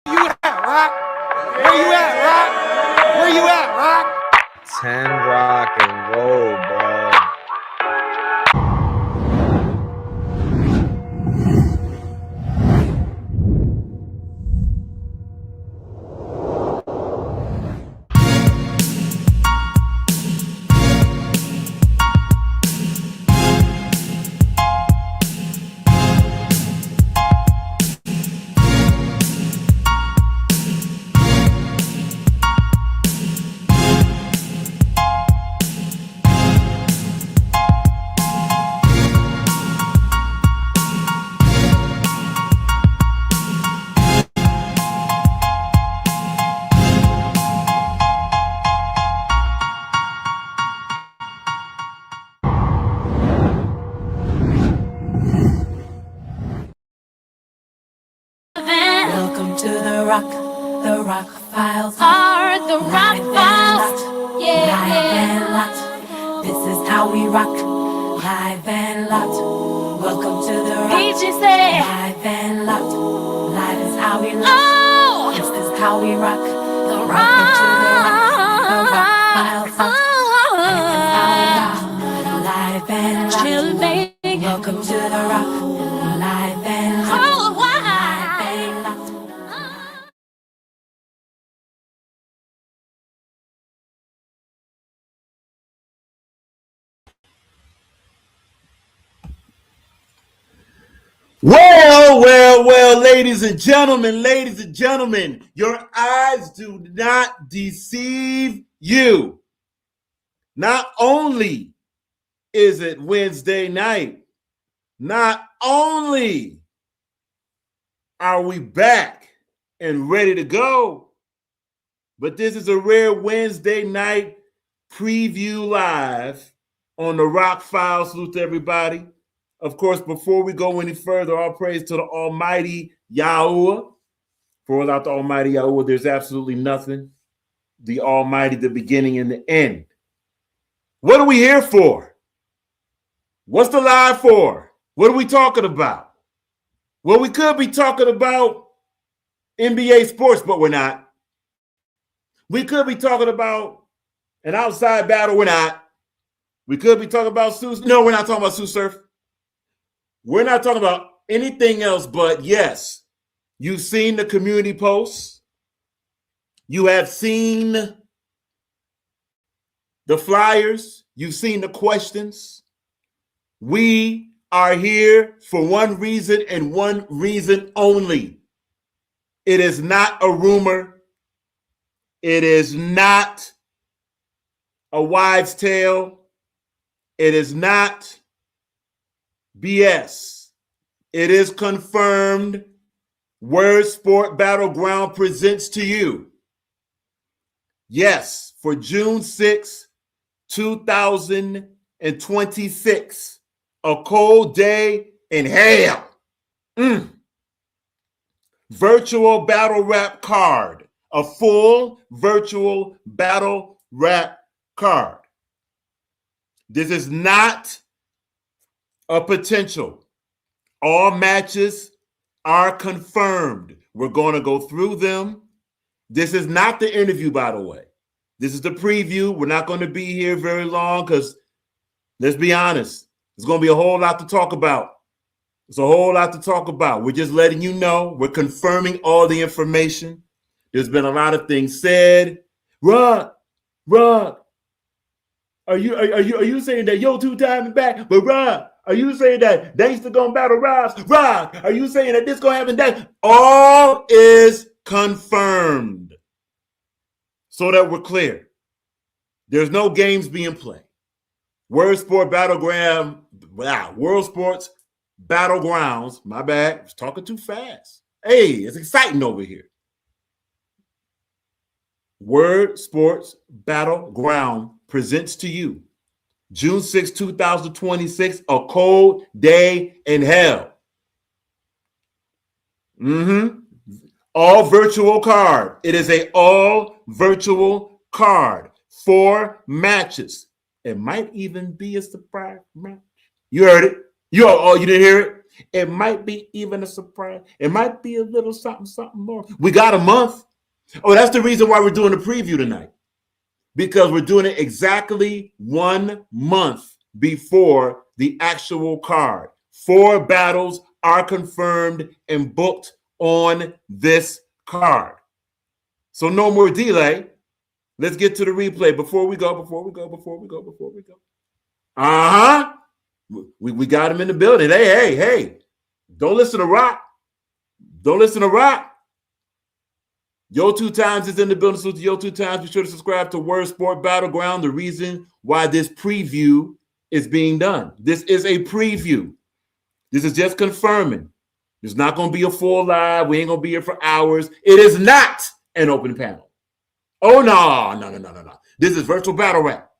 you at, Rock? Where you at, Rock? Where you at, Rock? 10 rock and roll, bro. Welcome to the Rock Files. The Rock Files. Live and locked. This is how we rock. Live and locked. Welcome to the Rock. Live and locked. Live is how we rock. This is how we rock. Welcome to the Rock Files. This is how we rock. Live and locked. Welcome to the Rock. Live and locked. Well, ladies and gentlemen, your eyes do not deceive you. Not only is it Wednesday night, not only are we back and ready to go, but this is a rare Wednesday night preview live on the Rock Files. Salute to everybody. Of course, before we go any further, all praise to the Almighty Yahweh. For without the Almighty Yahweh, there's absolutely nothing. The Almighty, the beginning and the end. What are we here for? What's the live for? What are we talking about? Well, we could be talking about NBA sports, but we're not. We could be talking about an outside battle. We're not. We could be talking about Sue. No, we're not talking about Sue Surf. We're not talking about anything else, but yes, you've seen the community posts. You have seen the flyers. You've seen the questions. We are here for one reason and one reason only. It is not a rumor. It is not a wives' tale. It is not BS. It is confirmed. Word Sport Battleground presents to you. Yes, for June 6, 2026, a cold day in hell. Virtual battle rap card. A full virtual battle rap card. This is not a potential. All matches are confirmed. We're going to go through them. This is not the interview, by the way. This is the preview. We're not going to be here very long because, let's be honest, there's going to be a whole lot to talk about. There's a whole lot to talk about. We're just letting you know. We're confirming all the information. There's been a lot of things said. Rock, are you saying that YO2X is back? But Rock, are you saying that Dangster gonna battle Ross? Rock, are you saying that this gonna happen? That all is confirmed. So that we're clear. There's no games being played. World Sports Battlegrounds. My bad. I was talking too fast. Hey, it's exciting over here. Word Sports Battleground presents to you June 6, 2026, a cold day in hell. All virtual card. It is a all virtual card. 4 matches. It might even be a surprise match. You heard it. You didn't hear it? It might be even a surprise. It might be a little something more. We got a month. Oh, that's the reason why we're doing a preview tonight, because we're doing it exactly 1 month before the actual card. 4 battles are confirmed and booked on this card. So no more delay. Let's get to the replay before we go. Uh-huh. We got him in the building. Hey. Don't listen to Rock. YO2X is in the building. Salute to YO2X. Be sure to subscribe to Word Sport Battleground. The reason why this preview is being done. This is a preview. This is just confirming. There's not going to be a full live. We ain't going to be here for hours. It is not an open panel. Oh, no. This is virtual battle rap.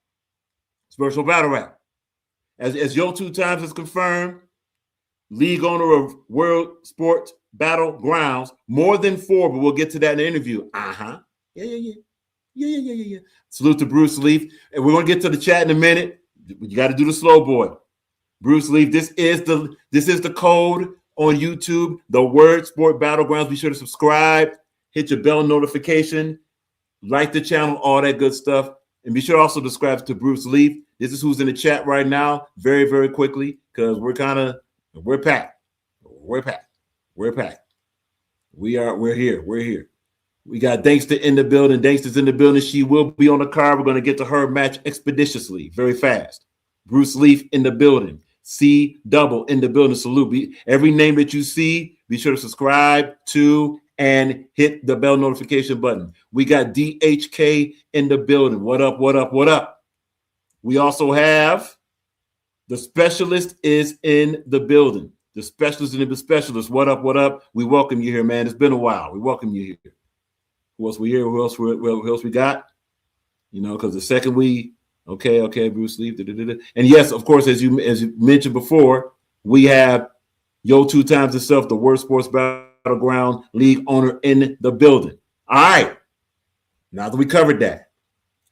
It's virtual battle rap. As YO2X is confirmed, league owner of World Sports Battlegrounds, more than 4, but we'll get to that in the interview. Yeah. Salute to Bruce Leaf. And we're going to get to the chat in a minute. You got to do the slow boy. Bruce Leaf, this is the code on YouTube, the Word Sport Battlegrounds. Be sure to subscribe, hit your bell notification, like the channel, all that good stuff. And be sure to also subscribe to Bruce Leaf. This is who's in the chat right now, very, very quickly, because we're packed. We're here. We got Dankster in the building. Dankster's in the building. She will be on the card. We're going to get to her match expeditiously, very fast. Bruce Leaf in the building. C Double in the building. Salute. Every name that you see, be sure to subscribe to and hit the bell notification button. We got DHK in the building. What up? We also have the specialist is in the building. The specialist and the specialist. What up? We welcome you here, man. It's been a while. We welcome you here. Who else we here? Who else we got? You know, because the second we okay, Bruce Lee. And yes, of course, as you mentioned before, we have YO2X itself, the World Sports Battleground League owner in the building. All right. Now that we covered that,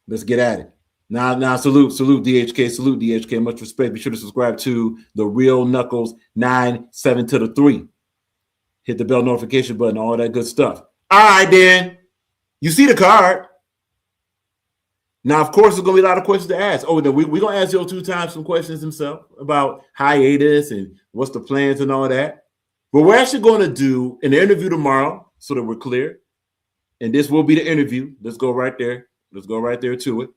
let's get at it. Now, salute DHK, much respect. Be sure to subscribe to the Real Knuckles 9-7 to the 3. Hit the bell notification button, all that good stuff. All right, then. You see the card. Now, of course, there's going to be a lot of questions to ask. Oh, we're going to ask YO2X some questions himself about hiatus and what's the plans and all that. But we're actually going to do an interview tomorrow so that we're clear. And this will be the interview. Let's go right there to it.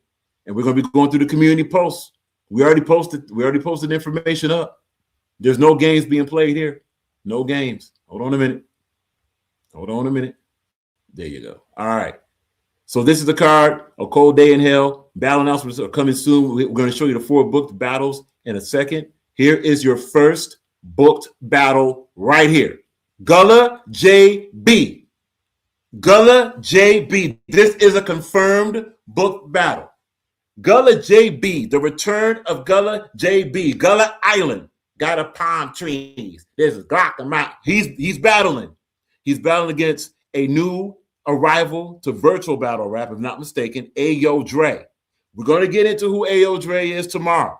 And we're going to be going through the community posts. We already posted information up. There's no games being played here. No games. Hold on a minute. There you go. All right. So this is the card, A Cold Day in Hell. Battle announcements are coming soon. We're going to show you the 4 booked battles in a second. Here is your first booked battle right here. Gullah JB. This is a confirmed booked battle. Gullah JB, the return of Gullah JB. Gullah Island got a palm trees. There's a Glock in my. He's battling. He's battling against a new arrival to virtual battle rap, if not mistaken, Ayo Dre. We're going to get into who Ayo Dre is tomorrow.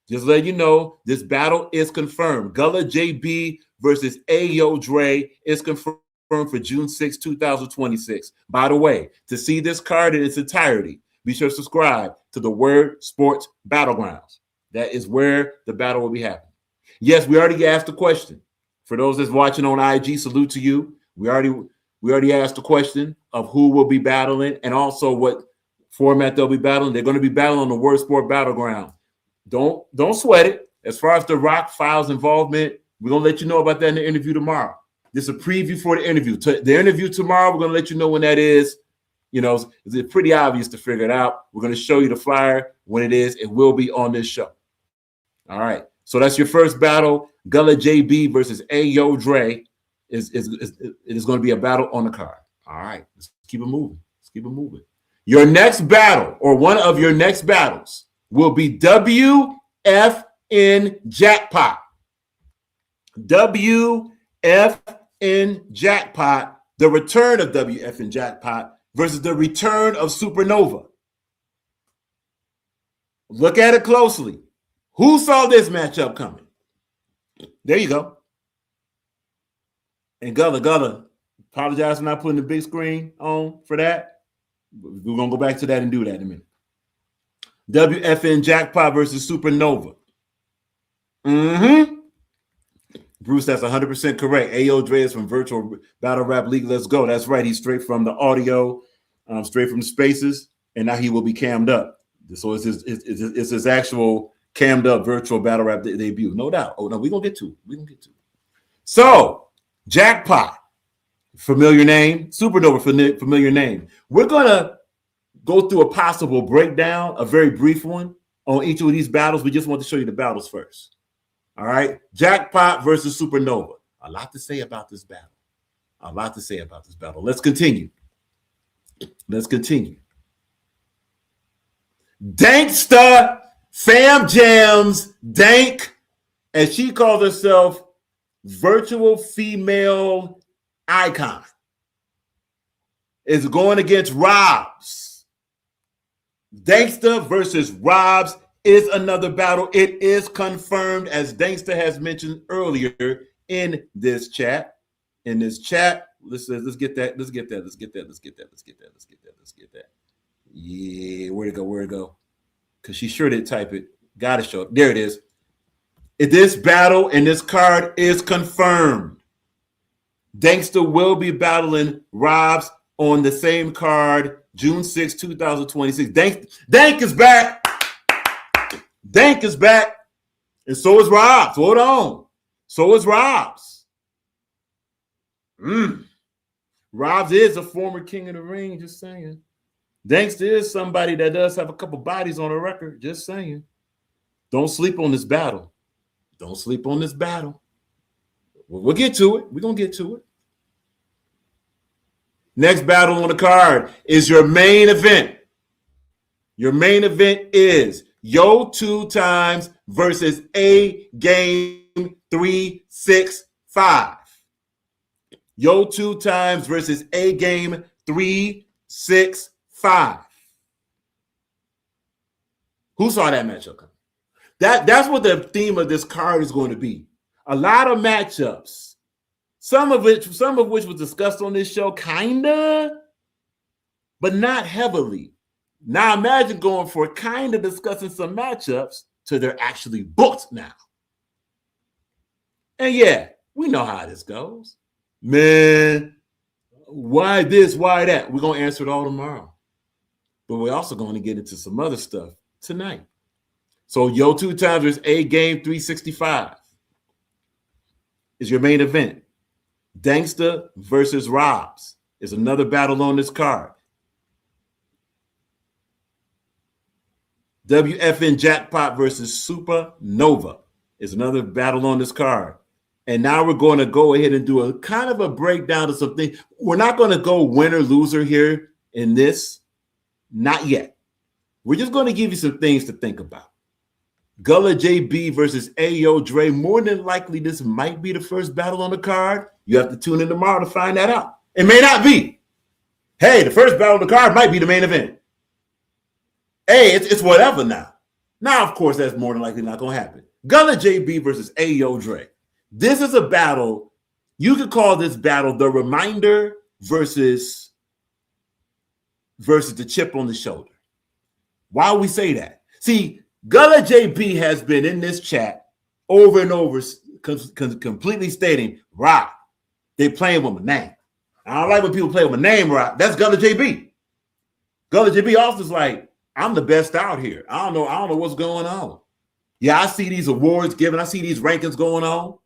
Just let you know, this battle is confirmed. Gullah JB versus Ayo Dre is confirmed for June 6, 2026. By the way, to see this card in its entirety, be sure to subscribe to the Word Sports Battlegrounds. That is where the battle will be happening. Yes, we already asked the question. For those that's watching on IG, salute to you. We already asked the question of who will be battling and also what format they'll be battling. They're going to be battling on the Word Sport Battleground. Don't sweat it. As far as the Rock Files involvement, we're going to let you know about that in the interview tomorrow. This is a preview for the interview. The interview tomorrow, we're going to let you know when that is. You know, it's pretty obvious to figure it out. We're going to show you the flyer when it is. It will be on this show. All right. So that's your first battle. Gullah JB versus Ayo Dre is going to be a battle on the card. All right. Let's keep it moving. Your next battle, or one of your next battles, will be WFN Jackpot. WFN Jackpot, the return of WFN Jackpot versus the return of Supernova. Look at it closely. Who saw this matchup coming? There you go. And Gullah, apologize for not putting the big screen on for that. We're going to go back to that and do that in a minute. WFN Jackpot versus Supernova. Bruce, that's 100% correct. Ayo Dre is from Virtual Battle Rap League. Let's go. That's right. He's straight from the audio, straight from the spaces, and now he will be cammed up. So it's his actual cammed up Virtual Battle Rap debut. No doubt. Oh, no, we're going to get to it. So, Jackpot, familiar name. Supernova, familiar name. We're going to go through a possible breakdown, a very brief one, on each of these battles. We just want to show you the battles first. All right. Jackpot versus Supernova. A lot to say about this battle. Let's continue. Danksta Fam Jams Dank, as she calls herself, virtual female icon, is going against Robs. Danksta versus Robs is another battle. It is confirmed, as Danksta has mentioned earlier in this chat. Let's get that. Yeah, where'd it go? Because she sure did type it. Gotta show it. There it is. This battle and this card is confirmed. Danksta will be battling Robs on the same card, June 6, 2026. Dank is back. And so is Robs. Hold on. So is Robs. Robs is a former king of the ring, just saying. Danksta is somebody that does have a couple bodies on the record, just saying. Don't sleep on this battle. We'll get to it. We're going to get to it. Next battle on the card is your main event. Your main event is YO2X versus A Game 365. YO2X versus A Game 365. Who saw that matchup coming? That's what the theme of this card is going to be. A lot of matchups. Some of which was discussed on this show, kinda, but not heavily. Now imagine going for kind of discussing some matchups to they're actually booked now. And yeah, we know how this goes. Man, why this, why that? We're going to answer it all tomorrow. But we're also going to get into some other stuff tonight. So YO2X versus A Game 365 is your main event. Danksta versus Robs is another battle on this card. WFN Jackpot versus Supernova is another battle on this card. And now we're going to go ahead and do a kind of a breakdown of something. We're not going to go winner loser here in this. Not yet. We're just going to give you some things to think about. Gullah JB versus Ayo Dre. More than likely, this might be the first battle on the card. You have to tune in tomorrow to find that out. It may not be. Hey, the first battle on the card might be the main event. Hey, it's whatever now. Now, of course, that's more than likely not going to happen. Gullah JB versus Ayo Dre. This is a battle. You could call this battle the reminder versus the chip on the shoulder. Why we say that? See, Gullah JB has been in this chat over and over, completely stating, Rock, they playing with my name. I don't like when people play with my name, Rock. That's Gullah JB. Gullah JB also is like, I'm the best out here. I don't know what's going on. Yeah, I see these awards given. I see these rankings going on.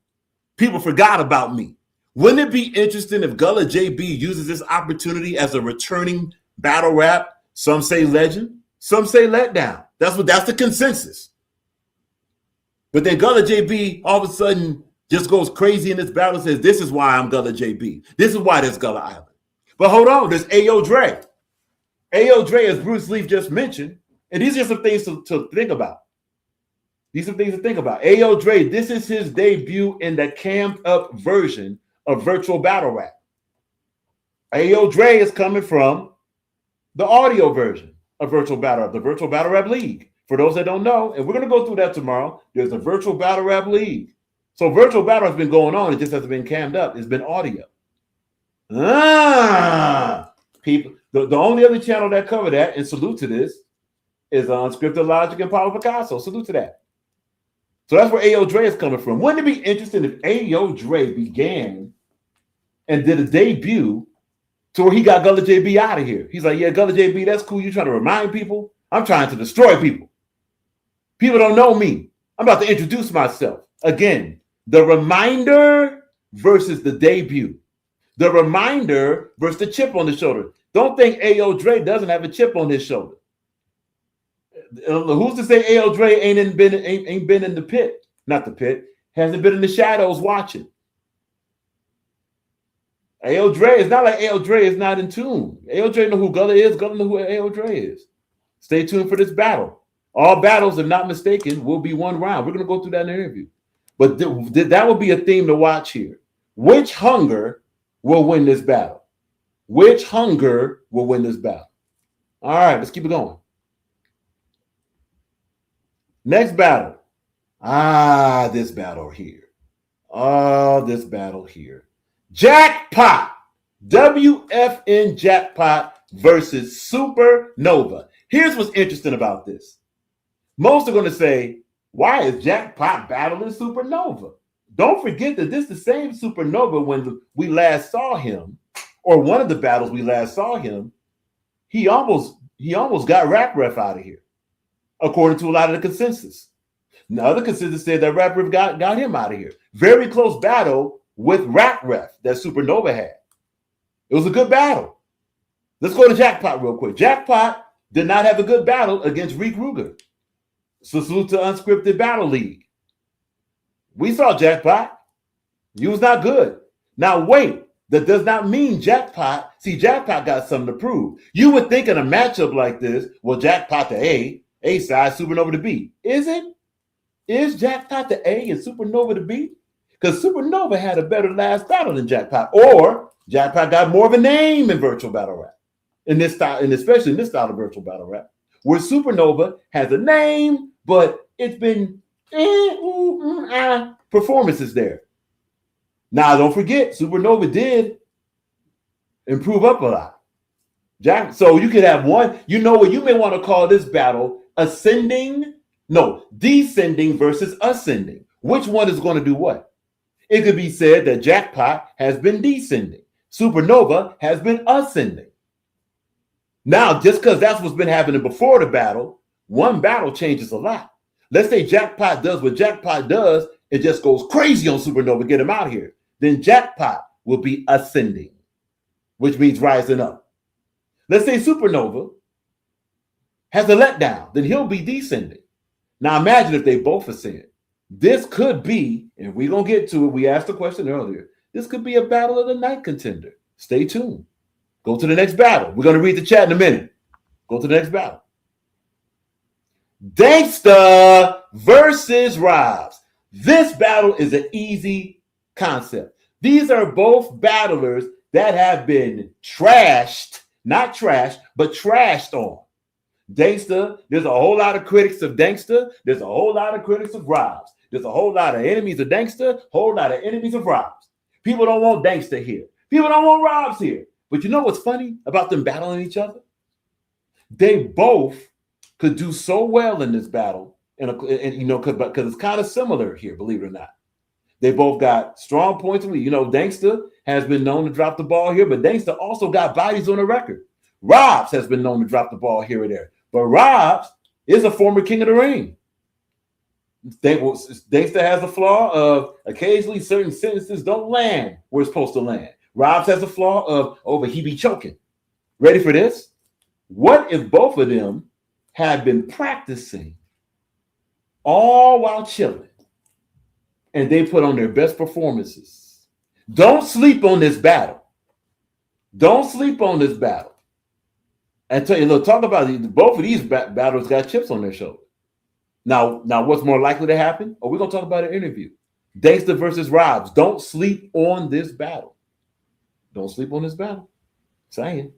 People forgot about me. Wouldn't it be interesting if Gullah JB uses this opportunity as a returning battle rap? Some say legend, some say letdown. That's the consensus. But then Gullah JB all of a sudden just goes crazy in this battle and says, this is why I'm Gullah JB. This is why there's Gullah Island. But hold on, there's Ayo Dre. Ayo Dre, as Bruce Leaf just mentioned, and these are some things to think about. Ayo Dre, this is his debut in the camped up version of virtual battle rap. Ayo Dre is coming from the audio version of virtual battle rap, the Virtual Battle Rap League. For those that don't know, and we're going to go through that tomorrow, there's a Virtual Battle Rap League. So virtual battle has been going on. It just hasn't been cammed up. It's been audio. People. The only other channel that cover that, and salute to this, is Unscripted Logic and Paulo Picasso. Salute to that. So that's where Ayo Dre is coming from. Wouldn't it be interesting if Ayo Dre began and did a debut to where he got Gullah JB out of here? He's like, yeah, Gullah JB, that's cool. You trying to remind people? I'm trying to destroy people. People don't know me. I'm about to introduce myself. Again, the reminder versus the debut. The reminder versus the chip on the shoulder. Don't think Ayo Dre doesn't have a chip on his shoulder. Who's to say Ayo Dre ain't been in the pit? Not the pit. Hasn't been in the shadows watching. Ayo Dre, it's not like Ayo Dre is not in tune. Ayo Dre know who Gullah is. Gullah know who Ayo Dre is. Stay tuned for this battle. All battles, if not mistaken, will be one round. We're going to go through that in the interview. But that will be a theme to watch here. Which hunger will win this battle? Which hunger will win this battle? All right, let's keep it going. Next battle. This battle here. This battle here. Jackpot. WFN Jackpot versus Supernova. Here's what's interesting about this. Most are going to say, why is Jackpot battling Supernova? Don't forget that this is the same Supernova when we last saw him, or one of the battles we last saw him, he almost got Rap Ref out of here, according to a lot of the consensus. The other consensus said that Rap Ref got him out of here. Very close battle with Rap Ref that Supernova had. It was a good battle. Let's go to Jackpot real quick. Jackpot did not have a good battle against Reek Ruger. So salute to Unscripted Battle League. We saw Jackpot. He was not good. Now wait, that does not mean Jackpot. See, Jackpot got something to prove. You would think in a matchup like this, well, Jackpot the A side, Supernova the B. Is it? Is Jackpot the A and Supernova the B? Because Supernova had a better last battle than Jackpot, or Jackpot got more of a name in virtual battle rap. In this style, and especially in this style of virtual battle rap, where Supernova has a name, but it's been performances there. Now, don't forget, Supernova did improve up a lot. So you could have one, you know what, you may want to call this battle descending versus ascending. Which one is going to do what? It could be said that Jackpot has been descending. Supernova has been ascending. Now, just because that's what's been happening before the battle, one battle changes a lot. Let's say Jackpot does what Jackpot does, it just goes crazy on Supernova, get him out of here. Then Jackpot will be ascending, which means rising up. Let's say Supernova has a letdown, then he'll be descending. Now imagine if they both ascend. This could be, and we're going to get to it, we asked the question earlier, this could be a battle of the night contender. Stay tuned. Go to the next battle. We're going to read the chat in a minute. Go to the next battle. Dangsta versus Robs. This battle is an easy concept. These are both battlers that have been trashed, not trashed, but trashed on. Dangsta, there's a whole lot of critics of Dangsta. There's a whole lot of critics of Robs. There's a whole lot of enemies of Dangsta, whole lot of enemies of Robs. People don't want Dangsta here. People don't want Robs here. But you know what's funny about them battling each other? They both could do so well in this battle, and you know, because it's kind of similar here, believe it or not. They both got strong points. You know, Dangsta has been known to drop the ball here, but Dangsta also got bodies on the record. Robs has been known to drop the ball here or there, but Robs is a former king of the ring. Dangsta has a flaw of occasionally certain sentences don't land where it's supposed to land. Robs has a flaw of, but he be choking. Ready for this? What if both of them had been practicing all while chilling and they put on their best performances? Don't sleep on this battle. Don't sleep on this battle. And tell you, look, talk about it. Both of these battles got chips on their shoulder. Now, what's more likely to happen? We're going to talk about an interview. Dangsta versus Robs. Don't sleep on this battle. Don't sleep on this battle. Saying.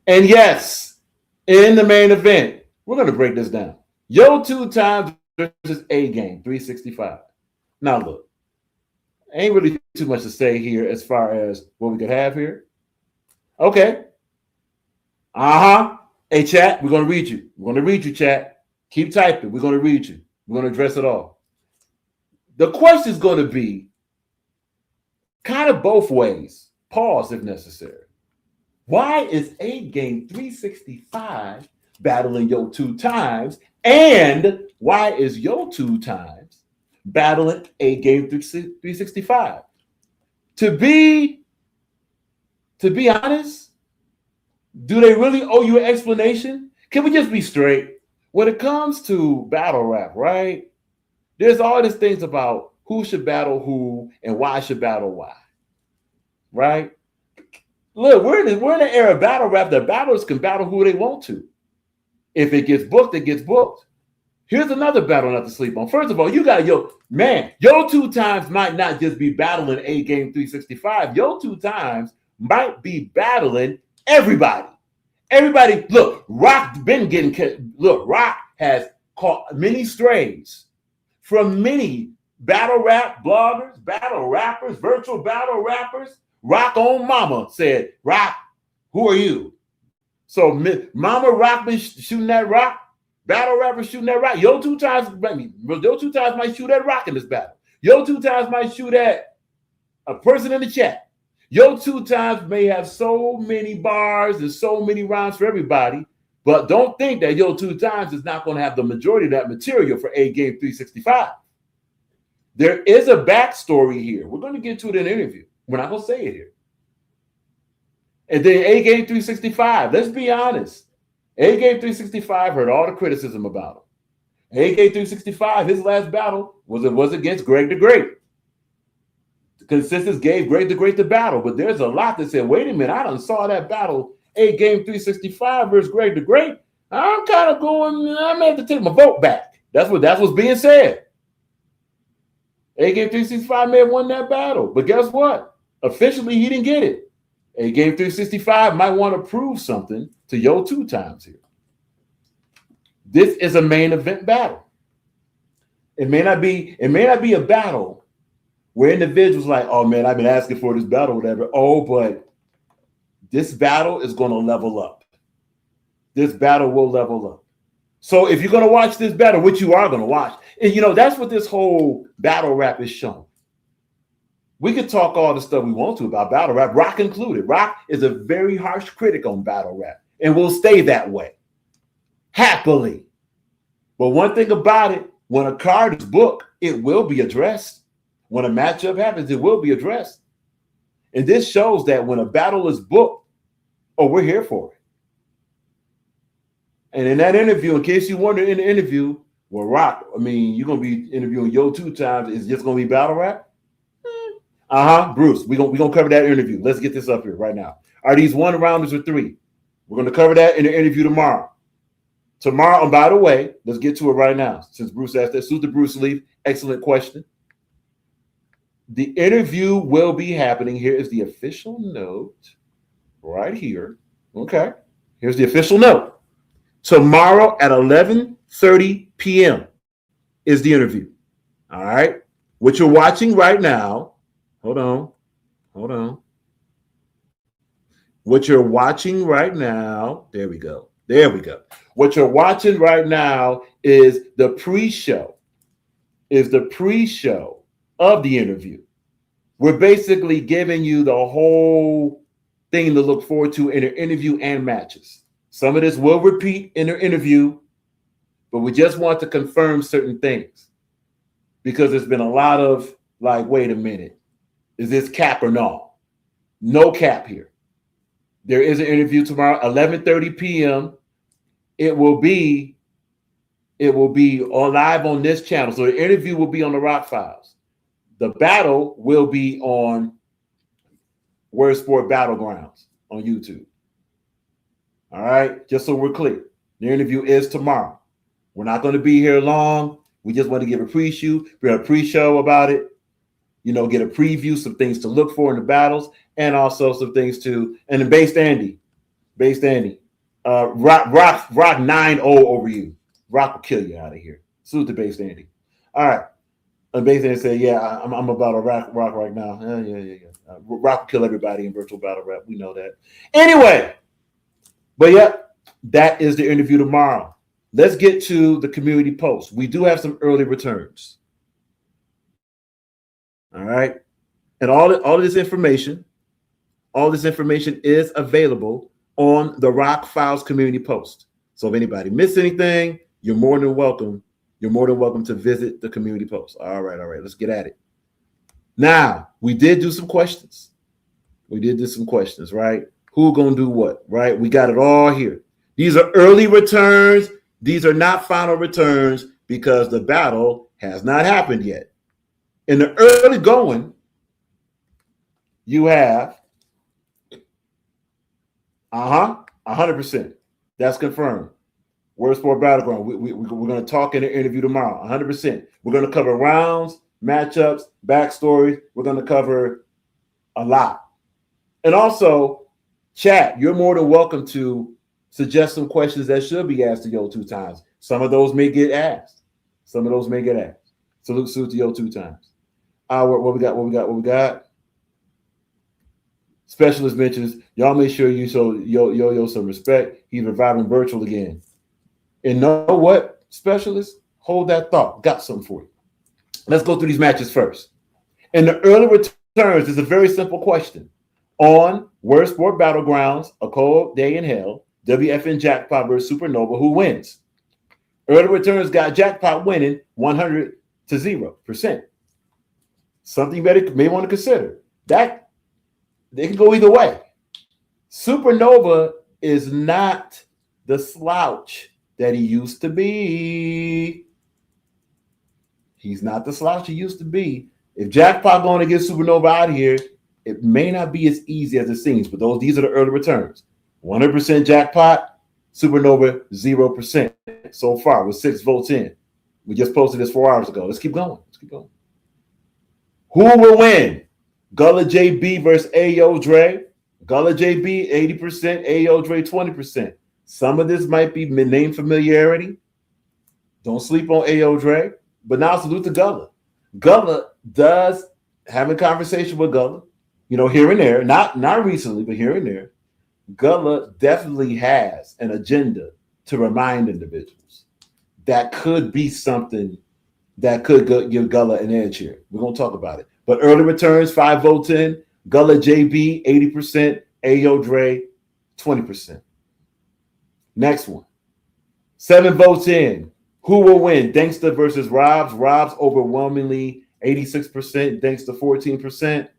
And yes, in the main event, we're going to break this down. YO2X versus A Game 365. Now look, ain't really too much to say here as far as what we could have here. Okay. Hey, chat, we're going to read you. We're going to read you, chat. Keep typing. We're going to read you. We're going to address it all. The question is going to be kind of both ways. Pause if necessary. Why is A Game 365 battling YO2X? And why is YO2X battling A Game 365? To be honest, do they really owe you an explanation? Can we just be straight? When it comes to battle rap, right? There's all these things about who should battle who and why should battle why, right? Look, we're in the era of battle rap that battlers can battle who they want to. If it gets booked, it gets booked. Here's another battle not to sleep on. First of all, you got YO2X might not just be battling A Game 365. YO2X might be battling everybody. Everybody, look, Rock has caught many strays from many battle rap bloggers, battle rappers, virtual battle rappers. Rock on Mama said, Rock, who are you? So Mama Rock been shooting that Rock, battle rapper shooting that Rock. YO2X might shoot at Rock in this battle. YO2X might shoot at a person in the chat. YO2X may have so many bars and so many rhymes for everybody, but don't think that YO2X is not going to have the majority of that material for A Game 365. There is a backstory here. We're going to get to it in an interview. We're not going to say it here. And then A Game 365, let's be honest. A Game 365 heard all the criticism about him. A Game 365, his last battle was against Greg the Great. The consensus gave Greg the Great the battle, but there's a lot that said, wait a minute, I done saw that battle, A Game 365 versus Greg the Great. I'm kind of going, I may have to take my vote back. That's what's being said. A Game 365 may have won that battle, but guess what? Officially, he didn't get it. A Game 365 might want to prove something to YO2X here. This is a main event battle. It may not be a battle where individuals like, oh man, I've been asking for this battle, whatever. Oh, but this battle is going to level up. This battle will level up. So if you're going to watch this battle, which you are going to watch, and that's what this whole battle rap is showing. We could talk all the stuff we want to about battle rap, Rock included. Rock is a very harsh critic on battle rap and will stay that way, happily. But one thing about it, when a card is booked, it will be addressed. When a matchup happens, it will be addressed. And this shows that when a battle is booked, we're here for it. And in that interview, in case you wonder, in the interview, well, Rock, you're going to be interviewing YO2X. Is just going to be battle rap? Bruce, we're going to cover that interview. Let's get this up here right now. Are these one rounders or three? We're going to cover that in the interview tomorrow. Tomorrow, and by the way, let's get to it right now. Since Bruce asked that, Suit the Bruce Leaf, excellent question. The interview will be happening. Here is the official note right here. Okay. Here's the official note. Tomorrow at 11:30 p.m. is the interview. All right. What you're watching right now, hold on. What you're watching right now, there we go. What you're watching right now is the pre-show. Of the interview. We're basically giving you the whole thing to look forward to in an interview and matches. Some of this will repeat in an interview, but we just want to confirm certain things because there's been a lot of like, wait a minute, is this cap or no? No cap here. There is an interview tomorrow, 11:30 p.m. It will be on live on this channel. So the interview will be on the Rock Files. The battle will be on Word Sport Battlegrounds on YouTube. All right, just so we're clear. The interview is tomorrow. We're not going to be here long. We just want to give a pre-show about it. Get a preview, some things to look for in the battles, and also some things to. And then Based Andy, Rock 9-0 over you. Rock will kill you out of here. Salute to Based Andy. All right. And basically say, yeah, I'm about to rock right now. Yeah. Rock will kill everybody in virtual battle rap. We know that. Anyway, but yeah, that is the interview tomorrow. Let's get to the community post. We do have some early returns. All right. And all of this information is available on the Rock Files community post. So if anybody missed anything, you're more than welcome. You're more than welcome to visit the community post. All right. Let's get at it. Now, we did do some questions. Right? Who gonna do what? Right? We got it all here. These are early returns. These are not final returns because the battle has not happened yet. In the early going, you have 100%. That's confirmed. Word Sport Battleground. We're going to talk in the interview tomorrow. 100%. We're going to cover rounds, matchups, backstories. We're going to cover a lot. And also, chat, you're more than welcome to suggest some questions that should be asked to YO2X. Some of those may get asked. Salute to YO2X. What we got? Specialist mentions, y'all make sure you show Yo some respect. He's reviving virtual again. And know what, Specialist? Hold that thought. Got something for you. Let's go through these matches first. In the early returns, it's a very simple question. On Word Sport Battlegrounds, A Cold Day in Hell, WFN Jackpot versus Supernova, who wins? Early returns got Jackpot winning 100-0%. Something you may want to consider. That they can go either way. Supernova is not the slouch that he used to be. He's not the slouch he used to be. If Jackpot going to get Supernova out of here, it may not be as easy as it seems, but these are the early returns. 100% Jackpot, Supernova 0% so far with 6 votes in. We just posted this 4 hours ago. Let's keep going. Who will win? Gullah JB versus Ayo Dre. Gullah JB 80%, Ayo Dre 20%. Some of this might be name familiarity. Don't sleep on Ayo Dre. But now salute to Gullah. Gullah does have a conversation with Gullah, here and there, not recently, but here and there. Gullah definitely has an agenda to remind individuals. That could be something that could give Gullah an edge here. We're going to talk about it. But early returns, 5 votes in. Gullah JB, 80%. Ayo Dre, 20%. Next one. 7 votes in. Who will win? Danksta versus Robs. Robs overwhelmingly 86%. Danksta 14%.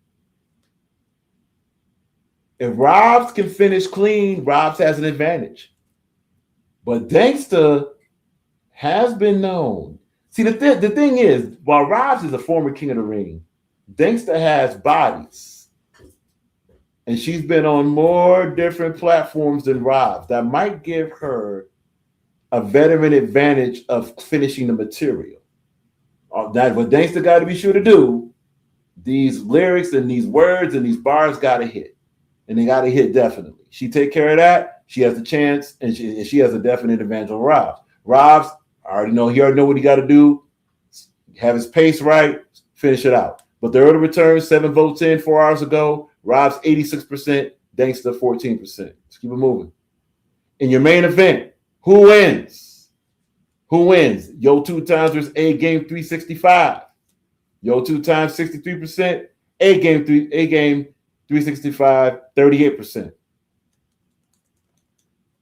If Robs can finish clean, Robs has an advantage. But Danksta has been known. See, the thing is, while Robs is a former king of the ring, Danksta has bodies. And she's been on more different platforms than Robs. That might give her a veteran advantage of finishing the material. That's what Danksta got to be sure to do. These lyrics and these words and these bars got to hit. And they got to hit definitely. She take care of that, she has a chance, and she has a definite advantage on Robs. Robs, he already know what he got to do. Have his pace right, finish it out. But the early return, 7 votes in 4 hours ago. Robs 86%, Danksta 14%. Let's keep it moving. In your main event, who wins? YO2X versus A Game 365. YO2X 63%, A Game 365, 38%.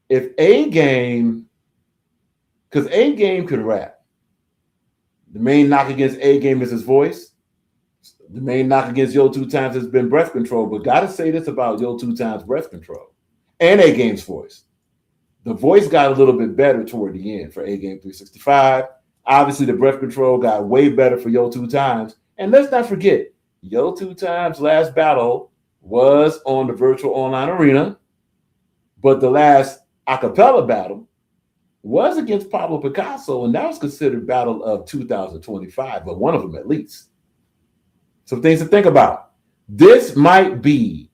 If A Game, because A Game could rap. The main knock against A Game is his voice. The main knock against YO2X has been breath control, but gotta say this about YO2X breath control and A Game's voice. The voice got a little bit better toward the end for A Game 365. Obviously, the breath control got way better for YO2X. And let's not forget, YO2X last battle was on the virtual online arena, but the last acapella battle was against Pablo Picasso, and that was considered battle of 2025, but one of them at least. Some things to think about. This might be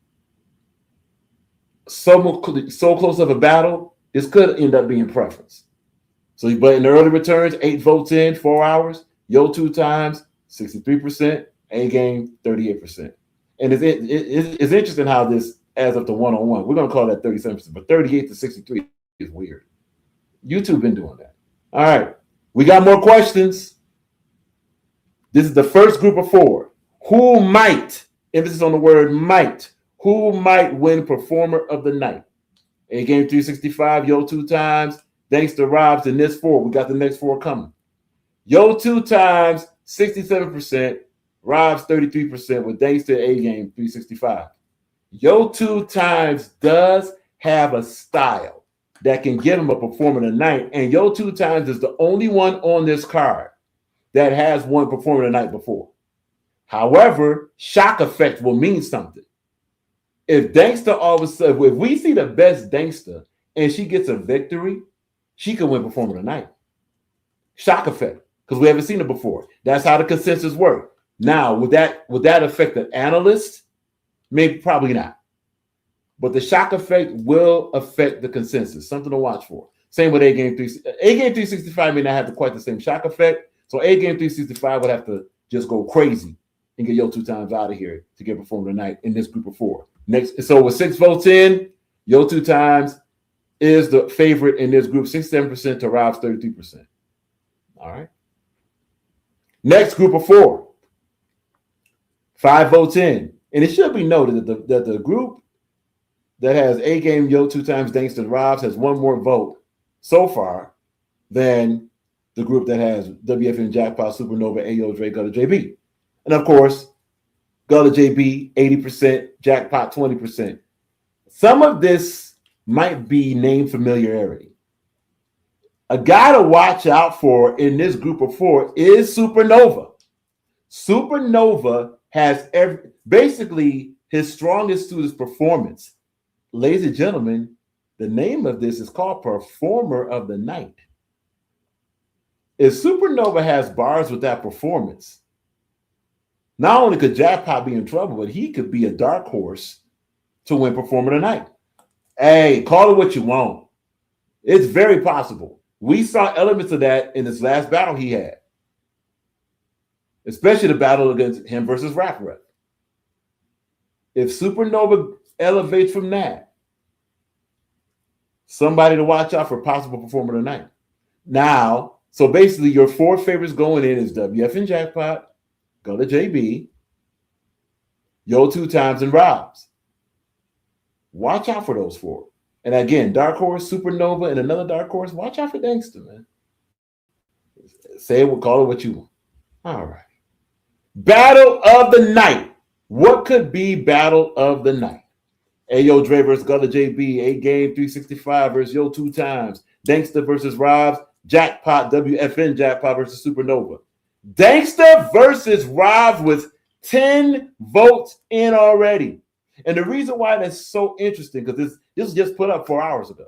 so close of a battle, this could end up being preference. So, but in the early returns, 8 votes in, 4 hours, YO2X 63%, A game 38%. And it's interesting how this adds up to one-on-one. We're going to call that 37%, but 38 to 63 is weird. YouTube been doing that. All right. We got more questions. This is the first group of 4. Who might, emphasis on the word might, who might win Performer of the Night? A game 365, YO2X, thanks to Rob's in this 4. We got the next 4 coming. YO2X, 67%, Rob's 33% with thanks to A game 365. YO2X does have a style that can give him a Performer of the Night, and YO2X is the only one on this card that has won Performer of the Night before. However, shock effect will mean something. If Dankster all of a sudden, if we see the best Dankster and she gets a victory, she can win Performer of the Night. Shock effect, because we haven't seen it before. That's how the consensus work. Now, would that affect the analyst? Maybe, probably not. But the shock effect will affect the consensus. Something to watch for. Same with A game 3. A game 365 may not have quite the same shock effect. So A game 365 would have to just go crazy and get YO2X out of here to get Performer of the Night in this group of 4. Next, so with 6 votes in, YO2X is the favorite in this group, 67% to Rob's 33%. All right. Next group of 4. 5 votes in. And it should be noted that the group that has A game YO2X thanks to Rob's has one more vote so far than the group that has WFN Jackpot, Supernova, Ayo, Dre, Gutter, JB. And of course, Gutter, JB, 80%, Jackpot, 20%. Some of this might be name familiarity. A guy to watch out for in this group of 4 is Supernova. Supernova has basically his strongest suit is performance. Ladies and gentlemen, the name of this is called Performer of the Night. If Supernova has bars with that performance, not only could Jackpot be in trouble, but he could be a dark horse to win Performer of the Night. Hey, call it what you want. It's very possible. We saw elements of that in this last battle he had, especially the battle against him versus Rap Rep. If Supernova elevates from that, somebody to watch out for possible Performer of the Night. Now, so basically your 4 favorites going in is WFN Jackpot, Gutter JB, YO2X, and Rob's. Watch out for those 4. And again, Dark Horse, Supernova, and another Dark Horse. Watch out for Dankster, man. Say it, call it what you want. All right. Battle of the Night. What could be Battle of the Night? Ayo Dre versus Gutter JB, A game 365 versus YO2X, Dankster versus Rob's, Jackpot, WFN Jackpot versus Supernova. Dankster versus Rob with 10 votes in already. And the reason why that's so interesting, because this was just put up 4 hours ago.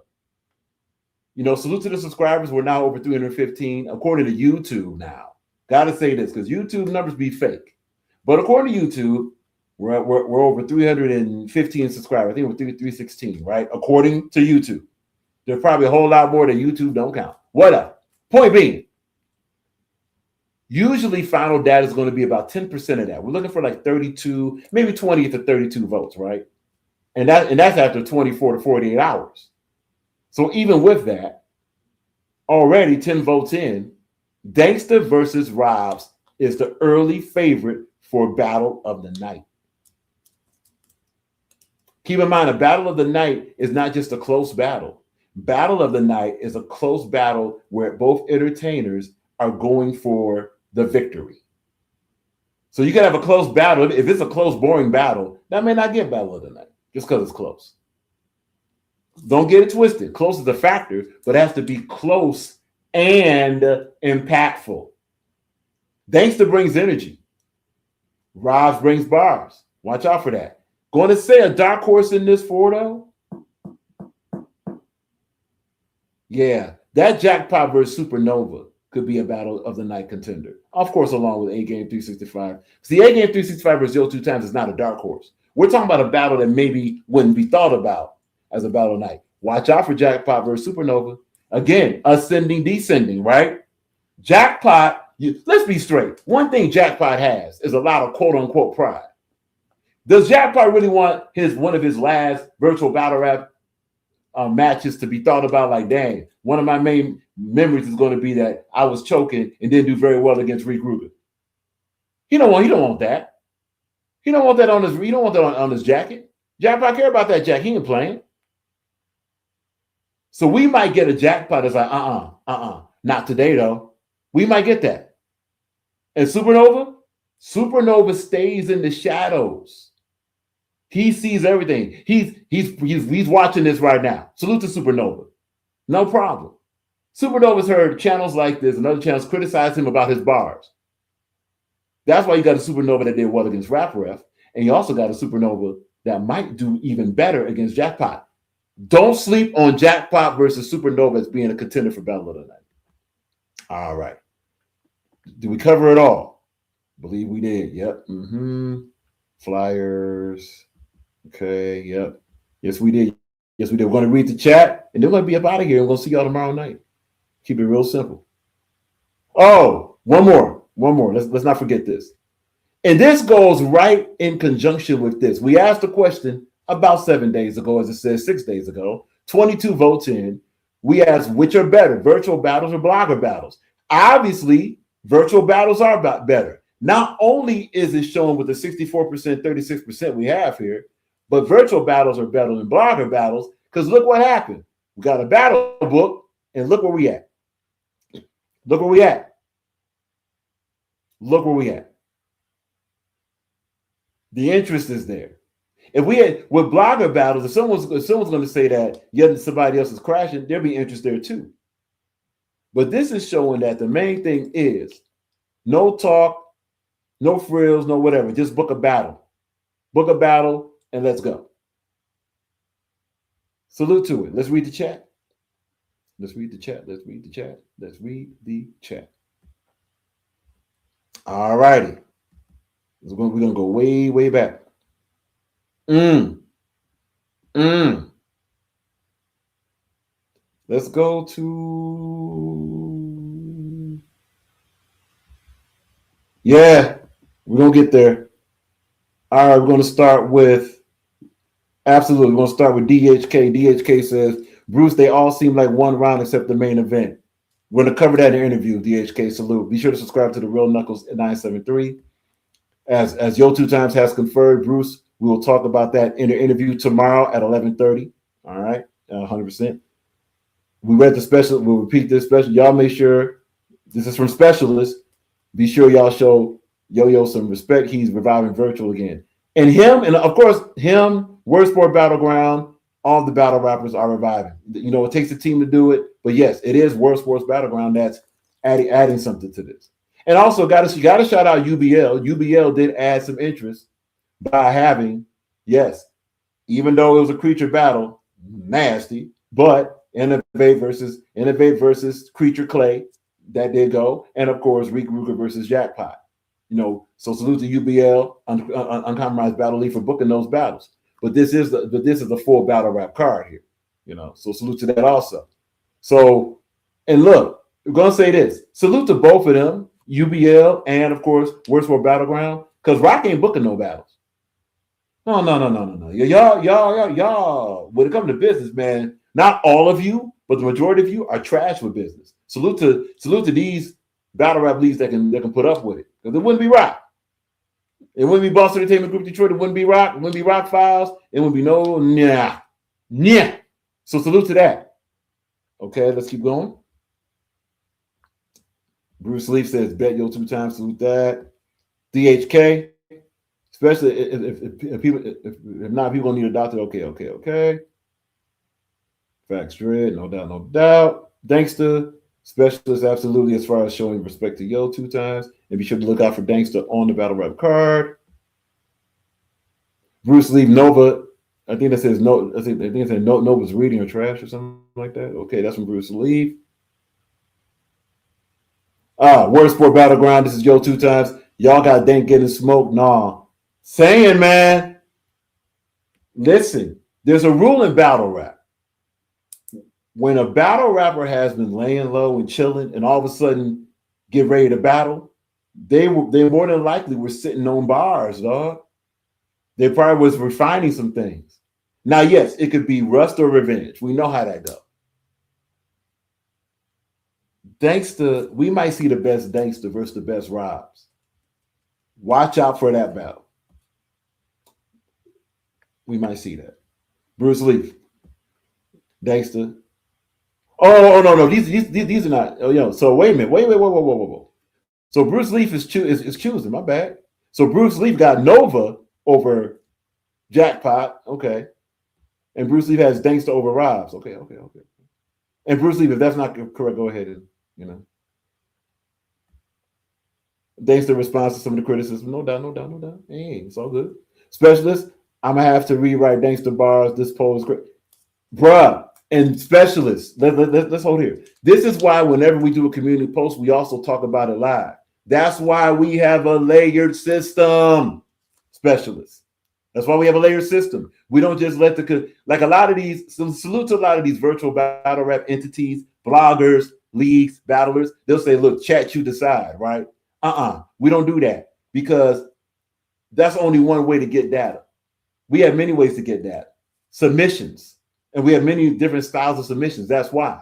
You know, salute to the subscribers. We're now over 315, according to YouTube now. Got to say this, because YouTube numbers be fake. But according to YouTube, we're over 315 subscribers. I think we're 316, right? According to YouTube. There's probably a whole lot more that YouTube don't count. Whatever. Point being, usually final data is going to be about 10% of that. We're looking for like 32, maybe 20 to 32 votes, right? And that's after 24 to 48 hours. So even with that, already 10 votes in, Dankster versus Rob's is the early favorite for Battle of the Night. Keep in mind, a Battle of the Night is not just a close battle. Battle of the Night is a close battle where both entertainers are going for the victory. So you can have a close battle. If it's a close, boring battle, that may not get Battle of the Night just because it's close. Don't get it twisted. Close is a factor, but it has to be close and impactful. Dankster brings energy. Robs brings bars. Watch out for that. Going to say a dark horse in this 4, though? Yeah, that Jackpot versus Supernova could be a Battle of the Night contender. Of course, along with A game 365. See, A game 365 versus YO2X is not a dark horse. We're talking about a battle that maybe wouldn't be thought about as a Battle of the Night. Watch out for Jackpot versus Supernova. Again, ascending, descending, right? Jackpot let's be straight. One thing Jackpot has is a lot of quote unquote pride. Does Jackpot really want one of his last virtual battle rap matches to be thought about like, dang, one of my main memories is going to be that I was choking and didn't do very well against Rick Rubin? He don't want that. He don't want that on his jacket. Jackpot care about that jacket. He ain't playing. So we might get a Jackpot that's like, not today though. We might get that. And Supernova stays in the shadows. He sees everything. He's watching this right now. Salute to Supernova. No problem. Supernova's heard channels like this and other channels criticize him about his bars. That's why you got a Supernova that did well against Rap Ref, and you also got a Supernova that might do even better against Jackpot. Don't sleep on Jackpot versus Supernova as being a contender for Battle of the Night. All right. Did we cover it all? Believe we did. Yep. Flyers. Okay. Yep. Yes, we did. Yes, we did. We're going to read the chat, and then we're going to be up out of here. We're going to see y'all tomorrow night. Keep it real simple. Oh, one more. Let's not forget this. And this goes right in conjunction with this. We asked a question about 7 days ago, as it says 6 days ago. 22 votes in. We asked which are better, virtual battles or blogger battles. Obviously, virtual battles are better. Not only is it shown with the 64%, 36% we have here, but virtual battles are better than blogger battles, because look what happened. We got a battle book, and look where we at. Look where we at. Look where we at. The interest is there. If we had with blogger battles, if someone's going to say that yet somebody else is crashing, there'll be interest there too. But this is showing that the main thing is no talk, no frills, no whatever. Just book a battle. Book a battle and let's go. Salute to it. Let's read the chat. Let's read the chat. Let's read the chat. Let's read the chat. All righty. We're going to go way, way back. Let's go to... Yeah, we're going to get there. All right, we're going to start with... Absolutely, we're going to start with DHK. DHK says, Bruce, they all seem like one round except the main event. We're going to cover that in the interview, DHK. Salute. Be sure to subscribe to the Real Knuckles at 973. As YO2X has conferred, Bruce, we will talk about that in the interview tomorrow at 11:30. All right, 100%. We read the special. We'll repeat this special. Y'all make sure this is from Specialist. Be sure y'all show Yo-Yo some respect. He's reviving virtual again. And him, and of course, him, Word Sport Battleground, all the battle rappers are reviving. You know, it takes a team to do it. But yes, it is World Sports Battleground that's adding something to this. And also, got to shout out UBL. UBL did add some interest by having, yes, even though it was a creature battle, nasty, but Innovate versus Creature Clay, that did go. And of course, Rick Ruger versus Jackpot. You know, so salute to UBL, Uncompromised Battle League, for booking those battles. But this is the full battle rap card here. You know, so salute to that also. So, and look, we're gonna say this. Salute to both of them, UBL and of course Word Sport Battleground, because Rock ain't booking no battles. No. Y'all. When it comes to business, man, not all of you, but the majority of you are trash with business. Salute to these battle rap leagues that can put up with it. Because it wouldn't be Rock. It wouldn't be Boston Entertainment Group Detroit. It wouldn't be Rock. It wouldn't be Rock Files. It wouldn't be nah. So salute to that. Okay, let's keep going. Bruce Leaf says, bet YO2X, salute that. DHK, especially if not, people gonna need a doctor. Okay. Facts Dread, no doubt. Dankster, Specialist, absolutely, as far as showing respect to YO2X. And be sure to look out for Dankster on the battle rap card. Bruce Leaf, Nova, I think that says no. I think it says Nova's reading or trash or something like that. Okay, that's from Bruce Leaf. Word Sport Battleground. This is YO2X. Y'all got Dank getting smoked. Nah. Saying, man. Listen, there's a rule in battle rap. When a battle rapper has been laying low and chilling, and all of a sudden get ready to battle, they more than likely were sitting on bars, dog. They probably was refining some things. Now, yes, it could be rust or revenge. We know how that goes. Dankster, we might see the best Dankster versus the best Robs. Watch out for that battle. We might see that. Bruce Lee, Dankster. Oh no, these are not. Oh yo, so wait a minute, whoa. So Bruce Leaf is choosing. My bad. So Bruce Leaf got Nova over Jackpot. Okay, and Bruce Leaf has Dankster over Robs. Okay. And Bruce Leaf, if that's not correct, go ahead and Dankster responds to some of the criticism. No doubt. Hey, it's all good. Specialist, I'm gonna have to rewrite Dankster bars. This poll is great, bruh. And specialists, let's hold here. This is why whenever we do a community post, we also talk about it live. That's why we have a layered system, specialists. That's why we have a layered system. We don't just let like a lot of these, salute to a lot of these virtual battle rap entities, bloggers, leagues, battlers. They'll say, look, chat, you decide, right? We don't do that because that's only one way to get data. We have many ways to get data. Submissions. And we have many different styles of submissions. That's why.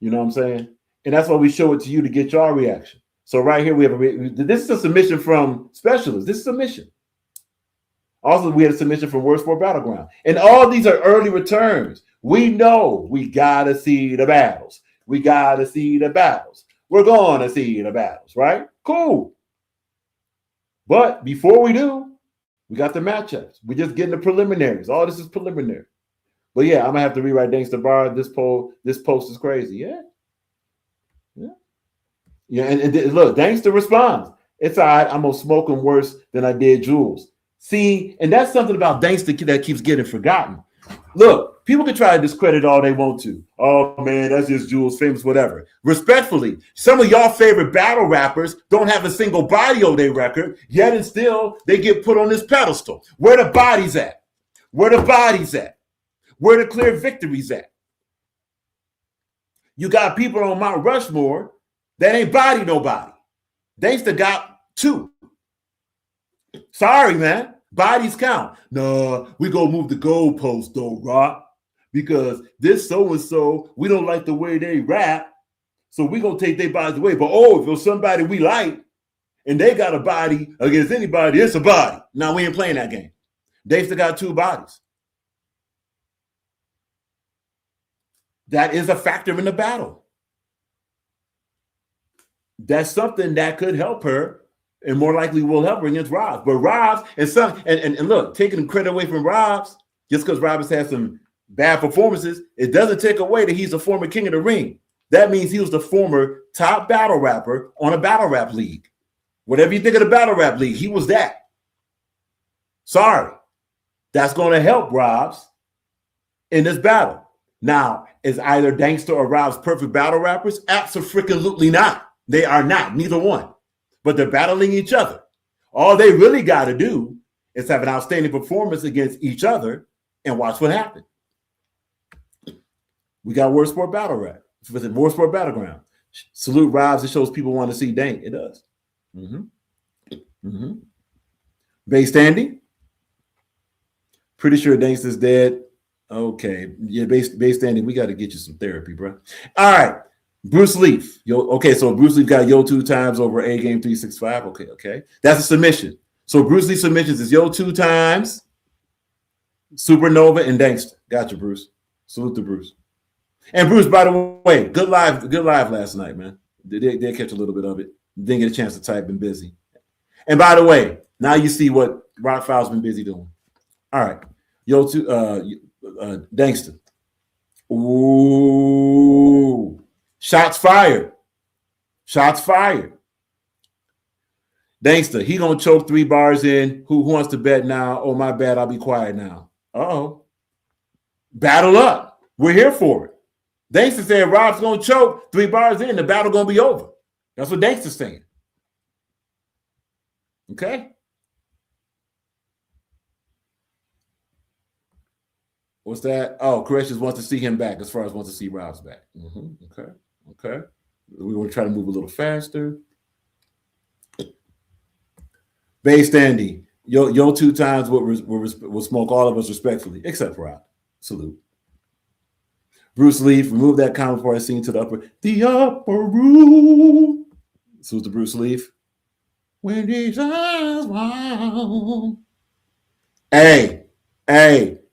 You know what I'm saying? And that's why we show it to you to get your reaction. So right here, we have this is a submission from specialists. This is a submission. Also, we had a submission from Word Sport Battleground. And all these are early returns. We know we got to see the battles. We're going to see the battles, right? Cool. But before we do, we got the matchups. We're just getting the preliminaries. All this is preliminary. But yeah, I'm gonna have to rewrite Dankster bar. This post is crazy. Yeah. And look, Dankster responds. It's all right. I'm gonna smoke him worse than I did Jules. See, and that's something about Dankster that keeps getting forgotten. Look, people can try to discredit all they want to. Oh man, that's just Jules, famous, whatever. Respectfully, some of y'all favorite battle rappers don't have a single body on their record, yet and still they get put on this pedestal. Where the bodies at? Where the clear victories at? You got people on Mount Rushmore that ain't body nobody. Dankster got 2. Sorry, man. Bodies count. No, we gonna move the goalpost though, Rock, because this so-and-so, we don't like the way they rap, so we gonna take their bodies away. But if it's somebody we like and they got a body against anybody, it's a body. Now we ain't playing that game. Dankster got 2 bodies. That is a factor in the battle. That's something that could help her and more likely will help her against Robs. But Robs and look, taking credit away from Robs, just because Robs has had some bad performances, it doesn't take away that he's a former king of the ring. That means he was the former top battle rapper on a battle rap league. Whatever you think of the battle rap league, he was that. Sorry. That's going to help Robs in this battle. Now, is either Dankster or Robs perfect battle rappers? Absolutely not. They are not, neither one. But they're battling each other. All they really got to do is have an outstanding performance against each other and watch what happens. We got Word Sport Battle Rap. With the Word Sport Battleground. Salute Robs. It shows people want to see Dank. It does. Base standing. Pretty sure Dankster's dead. Okay. Yeah, base standing. We got to get you some therapy, bro. All right. Bruce Leaf. So Bruce Leaf got YO2X over A Game 365. Okay. That's a submission. So Bruce Leaf submissions is YO2X, Supernova, and Dankster. Gotcha, Bruce. Salute to Bruce. And Bruce, by the way, good live last night, man. Did catch a little bit of it. Didn't get a chance to type, been busy. And by the way, now you see what Rockfile's been busy doing. All right. Dankster. Ooh. Shots fired. Dankster, he gonna choke 3 bars in. Who wants to bet now? Oh, my bad, I'll be quiet now. Uh-oh. Battle up. We're here for it. Dankster said Rob's gonna choke 3 bars in. The battle gonna be over. That's what Dankster's saying. Okay. What's that? Oh, Corrections wants to see him back as far as wants to see Rob's back. Okay. We want to try to move a little faster. Based Andy, yo 2 times will smoke all of us respectfully, except Rock. Salute. Bruce Lee, remove that comment before I sing to the upper room. Salute to Bruce Lee. When these eyes wild. Hey,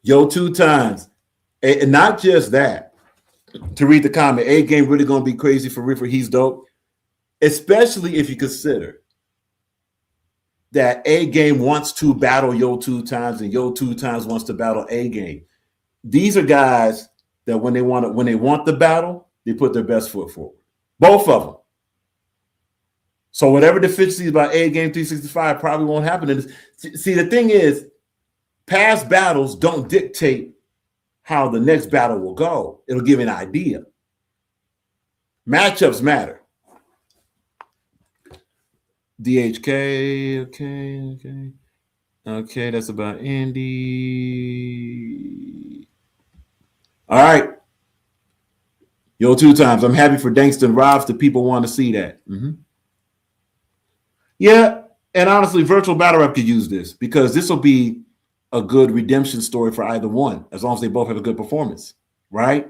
yo 2 times. And not just that. To read the comment, A Game really gonna be crazy for Ripper. He's dope. Especially if you consider that A Game wants to battle Yo 2 times and Yo 2 times wants to battle A Game. These are guys that when they want the battle, they put their best foot forward. Both of them. So whatever deficiencies about A Game 365 probably won't happen. And see, the thing is, past battles don't dictate how the next battle will go. It'll give an idea. Matchups matter. DHK, okay, that's about Andy. All right. Yo 2 times. I'm happy for Dangston Robs. The people want to see that. Yeah, and honestly, Virtual Battle Rap could use this because this will be a good redemption story for either one, as long as they both have a good performance, right?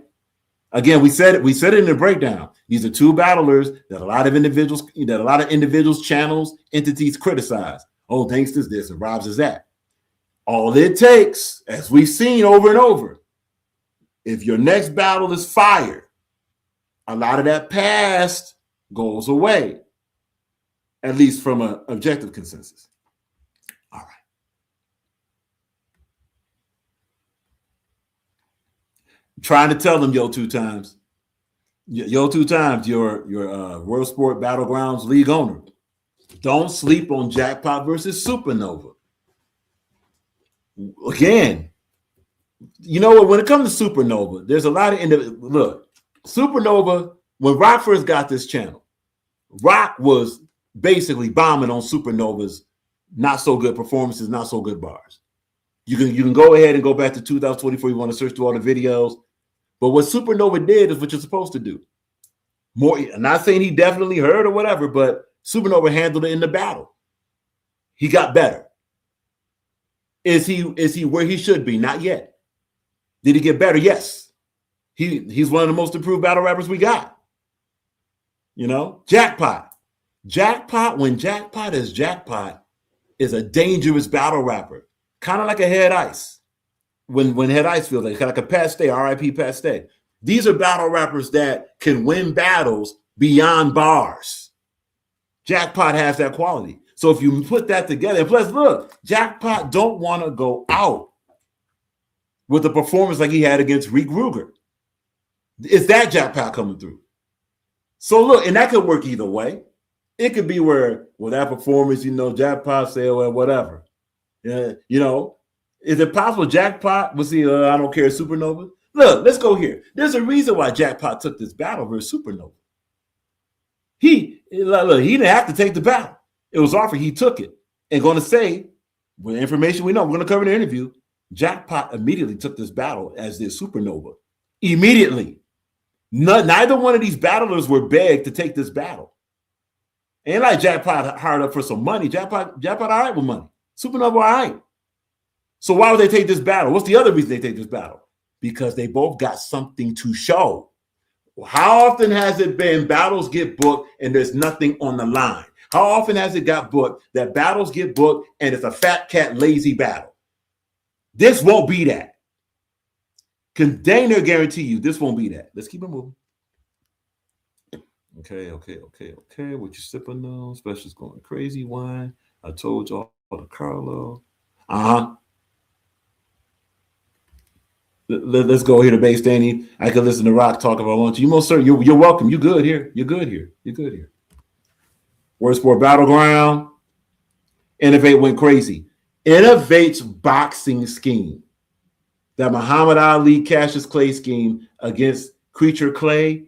Again, we said it in the breakdown. These are two battlers that a lot of individuals, channels, entities criticize. Oh, Dangston's this and Robs is that. All it takes, as we've seen over and over, if your next battle is fire, a lot of that past goes away, at least from an objective consensus. All right. Trying to tell them, Yo 2 times. Yo 2 times, your World Sport Battlegrounds League owner. Don't sleep on Jackpot versus Supernova. Again, you know what? When it comes to Supernova, there's a lot of look. Supernova, when Rock first got this channel, Rock was basically bombing on Supernova's not so good performances, not so good bars. You can go ahead and go back to 2024. You want to search through all the videos. But what Supernova did is what you're supposed to do. More, I'm not saying he definitely heard or whatever, but Supernova handled it in the battle. He got better. Is he where he should be? Not yet. Did he get better? Yes. He's one of the most improved battle rappers we got. You know, Jackpot. When Jackpot is a dangerous battle rapper, kind of like a Head Ice. When Head Ice feels like a Pat Stay, R.I.P. Pat Stay. These are battle rappers that can win battles beyond bars. Jackpot has that quality. So if you put that together, and plus look, Jackpot don't want to go out with a performance like he had against Reek Ruger. It's that Jackpot coming through. So look, and that could work either way. It could be where, well, that performance, Jackpot say, well, whatever. Is it possible Jackpot was I don't care, Supernova? Look, let's go here. There's a reason why Jackpot took this battle versus Supernova. He didn't have to take the battle. It was offered. He took it. And going to say, with information we know, we're going to cover in the interview, Jackpot immediately took this battle as did Supernova. Immediately. Neither one of these battlers were begged to take this battle. Ain't like Jackpot hired up for some money. Jackpot all right with money. Supernova all right. So why would they take this battle? What's the other reason they take this battle? Because they both got something to show. How often has it been battles get booked and there's nothing on the line? How often has it got booked that battles get booked and it's a fat cat lazy battle? This won't be that. Can dang near guarantee you this won't be that. Let's keep it moving. Okay. What you sipping on? Special's going crazy wine. I told y'all the Carlo. Let's go here to base, Danny. I could listen to Rock talk if I want to. You most certainly, you're welcome. You're good here. World Sport Battleground. Innovate went crazy. Innovate's boxing scheme, that Muhammad Ali Cassius Clay scheme against Creature Clay,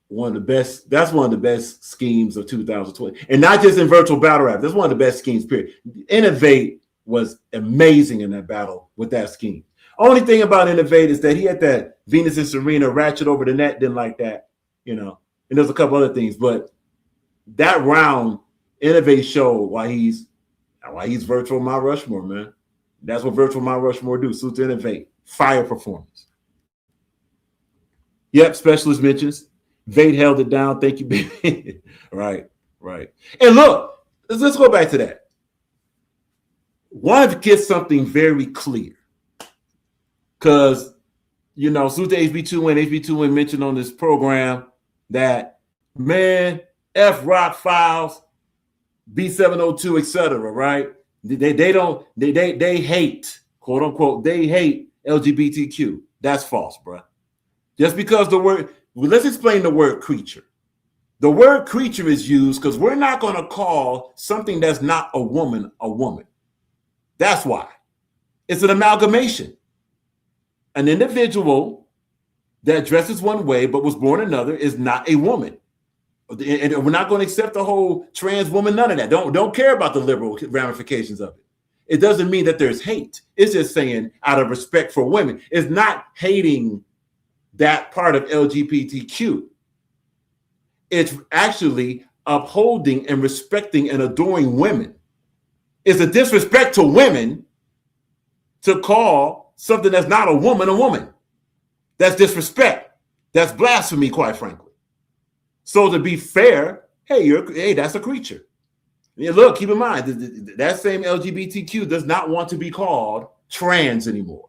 one of the best. That's one of the best schemes of 2020, and not just in virtual battle rap. That's one of the best schemes. Period. Innovate was amazing in that battle with that scheme. Only thing about Innovate is that he had that Venus and Serena ratchet over the net. Didn't like that, And there's a couple other things, but that round, Innovate showed why he's virtual Mount Rushmore, man. That's what virtual Mount Rushmore do. Suit to Innovate. Fire performance. Yep, specialist mentions. Vade held it down. Thank you, baby. Right. And look, let's go back to that. Want to get something very clear. Because, you know, Suit to HB2N mentioned on this program that, man, F Rock Files, B702, etc., right? They hate, quote unquote, they hate LGBTQ. That's false, bro. Just because let's explain the word creature. The word creature is used because we're not going to call something that's not a woman a woman. That's why. It's an amalgamation. An individual that dresses one way but was born another is not a woman. And we're not going to accept the whole trans woman, none of that. Don't care about the liberal ramifications of it. It doesn't mean that there's hate. It's just saying out of respect for women. It's not hating that part of LGBTQ. It's actually upholding and respecting and adoring women. It's a disrespect to women to call something that's not a woman a woman. That's disrespect. That's blasphemy, quite frankly. So to be fair, hey, that's a creature. Yeah, look, keep in mind, that same LGBTQ does not want to be called trans anymore.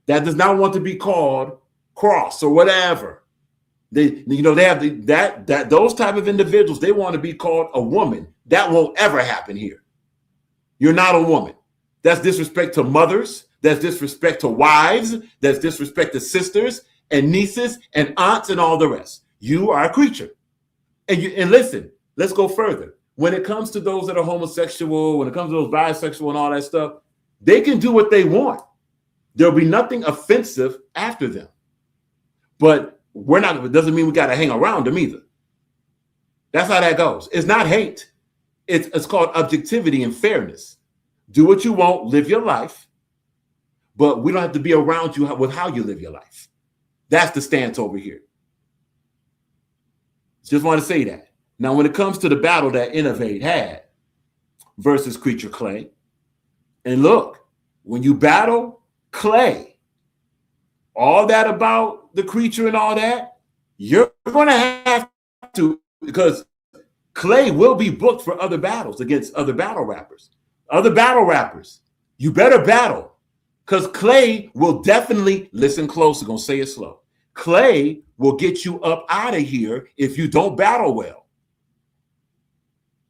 That does not want to be called cross or whatever. They have those type of individuals. They want to be called a woman. That won't ever happen here. You're not a woman. That's disrespect to mothers. That's disrespect to wives. That's disrespect to sisters and nieces and aunts and all the rest. You are a creature. And listen, let's go further. When it comes to those that are homosexual, when it comes to those bisexual and all that stuff, they can do what they want. There'll be nothing offensive after them. But it doesn't mean we got to hang around them either. That's how that goes. It's not hate. It's called objectivity and fairness. Do what you want, live your life, but we don't have to be around you with how you live your life. That's the stance over here. Just want to say that. Now, when it comes to the battle that Innovate had versus Creature Clay, and look, when you battle Clay, all that about the creature and all that, you're going to have to, because Clay will be booked for other battles against other battle rappers. Other battle rappers, you better battle, because Clay will definitely, listen close, I'm going to say it slow. Clay will get you up out of here if you don't battle well.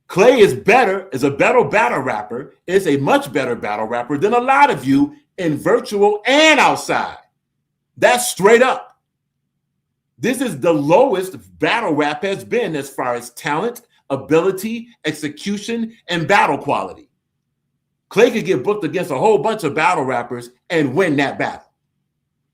Clay is a better battle rapper, is a much better battle rapper than a lot of you in virtual and outside. That's straight up. This is the lowest battle rap has been as far as talent, ability, execution, and battle quality. Clay could get booked against a whole bunch of battle rappers and win that battle.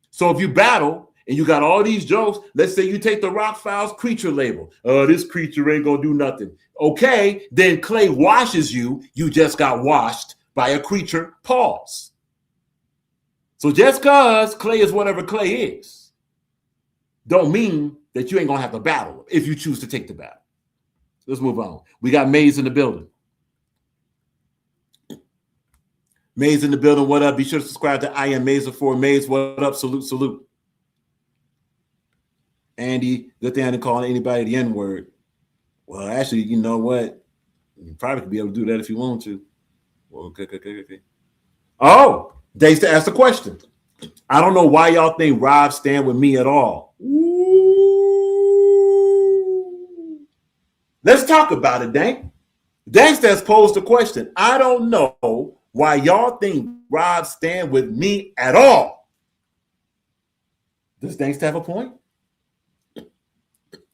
So if you battle and you got all these jokes, let's say you take the Rock Files creature label. This creature ain't gonna do nothing. Okay, then Clay washes you. You just got washed by a creature. Pause. So just because Clay is whatever Clay is, don't mean that you ain't gonna have to battle if you choose to take the battle. Let's move on. We got Maze in the building. Maze in the building, what up? Be sure to subscribe to I Am Mazer for Maze. What up? Salute. Andy, good thing I didn't call anybody the N-word. Well, actually, you know what? You probably could be able to do that if you want to. Well, okay. Oh, Days to ask the question. I don't know why y'all think Rob stand with me at all. Ooh. Let's talk about it, Dank. Dank has posed the question. I don't know why y'all think Rob stand with me at all. Does Dank have a point?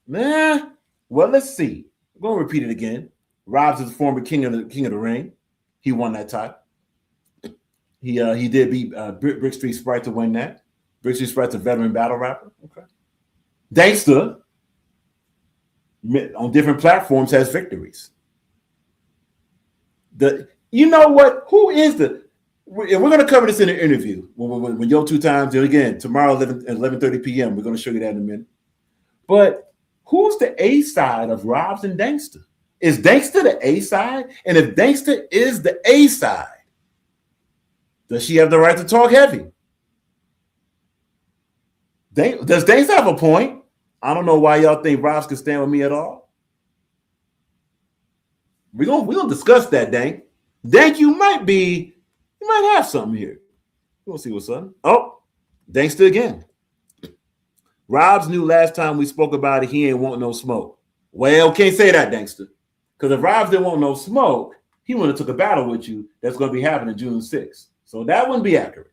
Nah. Well, let's see. I'm going to repeat it again. Rob's is the former king of the ring. He won that title. He did beat Brick Street Sprite to win that. Brick Street Sprite's a veteran battle rapper. Okay. Dankster on different platforms has victories. You know what? Who is we're going to cover this in an interview when YO2X, again, tomorrow 11:30 p.m. We're going to show you that in a minute. But who's the A side of Robs and Dankster? Is Dankster the A side? And if Dankster is the A side, does she have the right to talk heavy? Does Dankster have a point? I don't know why y'all think Robs can stand with me at all. We're gonna discuss that, Dank. Dank, you might have something here. We'll see what's up. Oh, Dankster again. Robs knew last time we spoke about it, he ain't want no smoke. Well, can't say that, Dankster. Because if Robs didn't want no smoke, he wouldn't have took a battle with you that's going to be happening June 6th. So that wouldn't be accurate.